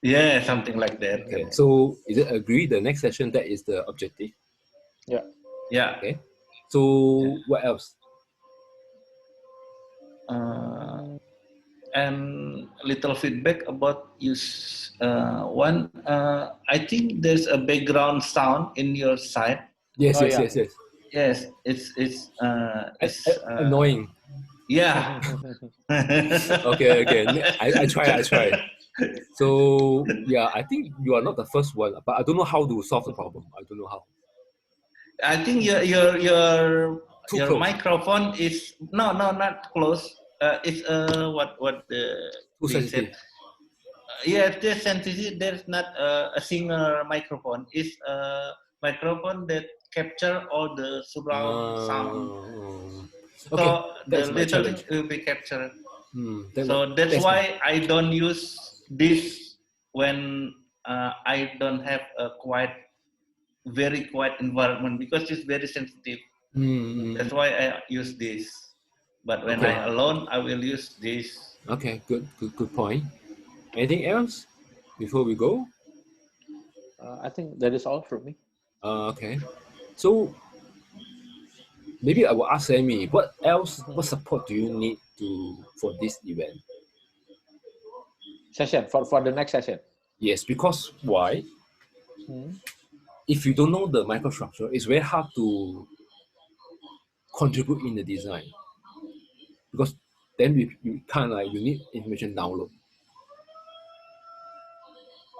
Yeah, something like that. I Okay. mean, So is it agree the next session that is the objective? Yeah. yeah. Okay. Yeah. So what else? Uh, and little feedback about use one. I think there's a background sound in your side. Yes, Oh yes, yeah. yes, yes. Yes, Annoying. yeah. Okay, okay. I try, I try. So yeah, I think you are not the first one, but I don't know how to solve the problem. I don't know how. I think Too your close, microphone is no not close. It's what too they said. sensitive. Yeah, there's sensitive. There's not a single microphone. It's a microphone that capture all the surround sound. Okay, So that the is my little thing challenge. will be captured. That was, So that's that's my, why I don't use this when I don't have a very quiet environment because it's very sensitive. mm, That's why I use this. But when okay, I alone, I will use this. okay, good point. Anything else before we go? I think that is all from me. Okay, so maybe I will ask Sammy, what else, Mhm. what support do you need to for this event? Session for the next session. Yes, because why? if you don't know the microstructure, it's very hard to contribute in the design because then you kind of like you need information download.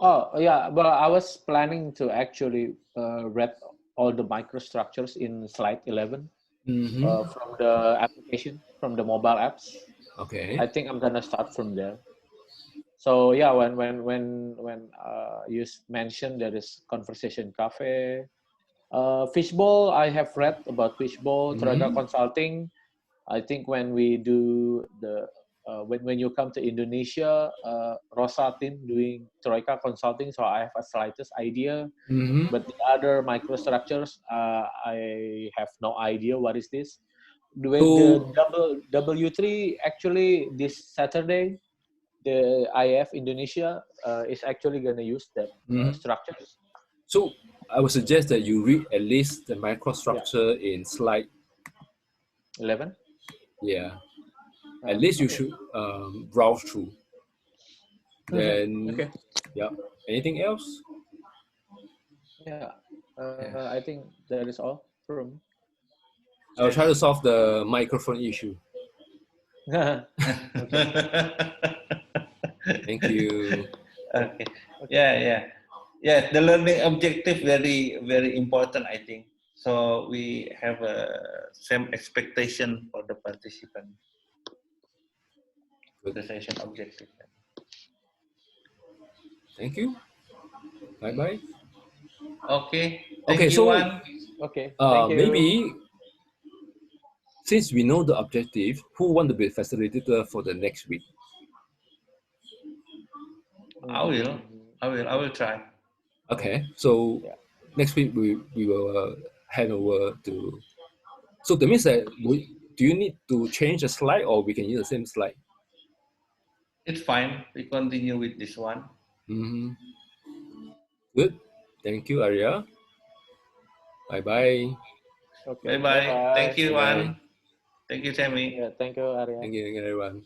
Oh yeah, but I was planning to actually read all the microstructures in slide 11 from the application, from the mobile apps. Okay. I think I'm gonna start from there. So yeah, when you mentioned there is conversation cafe, fishbowl. I have read about fishbowl, Troika Consulting. I think when we do the when you come to Indonesia, Rosa team doing Troika Consulting, so I have a slightest idea. But the other microstructures, I have no idea what is this. With the W3, actually this Saturday, the IF Indonesia is actually going to use that structures. So I would suggest that you read at least the microstructure in slide 11. Yeah. At least you should browse through. Then, Okay. yeah. Anything else? Yeah. I think that is all from. I'll try to solve the microphone issue. Okay. Thank you. Okay. Yeah. The learning objective very important, I think. So we have a same expectation for the participant. Good. The session objective. Thank you. Bye bye. Okay. Okay, Thank you, so Wan. Okay. Thank you. maybe since we know the objective, who want to be facilitator for the next week? I will try. Okay, so Yeah. next week we will hand over to. So that means that do you need to change the slide or we can use the same slide? It's fine. We continue with this one. Good. Thank you, Arya. Bye bye. Okay. Bye bye. Thank you, Bye-bye. Wan. Thank you, Sammy. Yeah. Thank you, Arya. Thank you, everyone.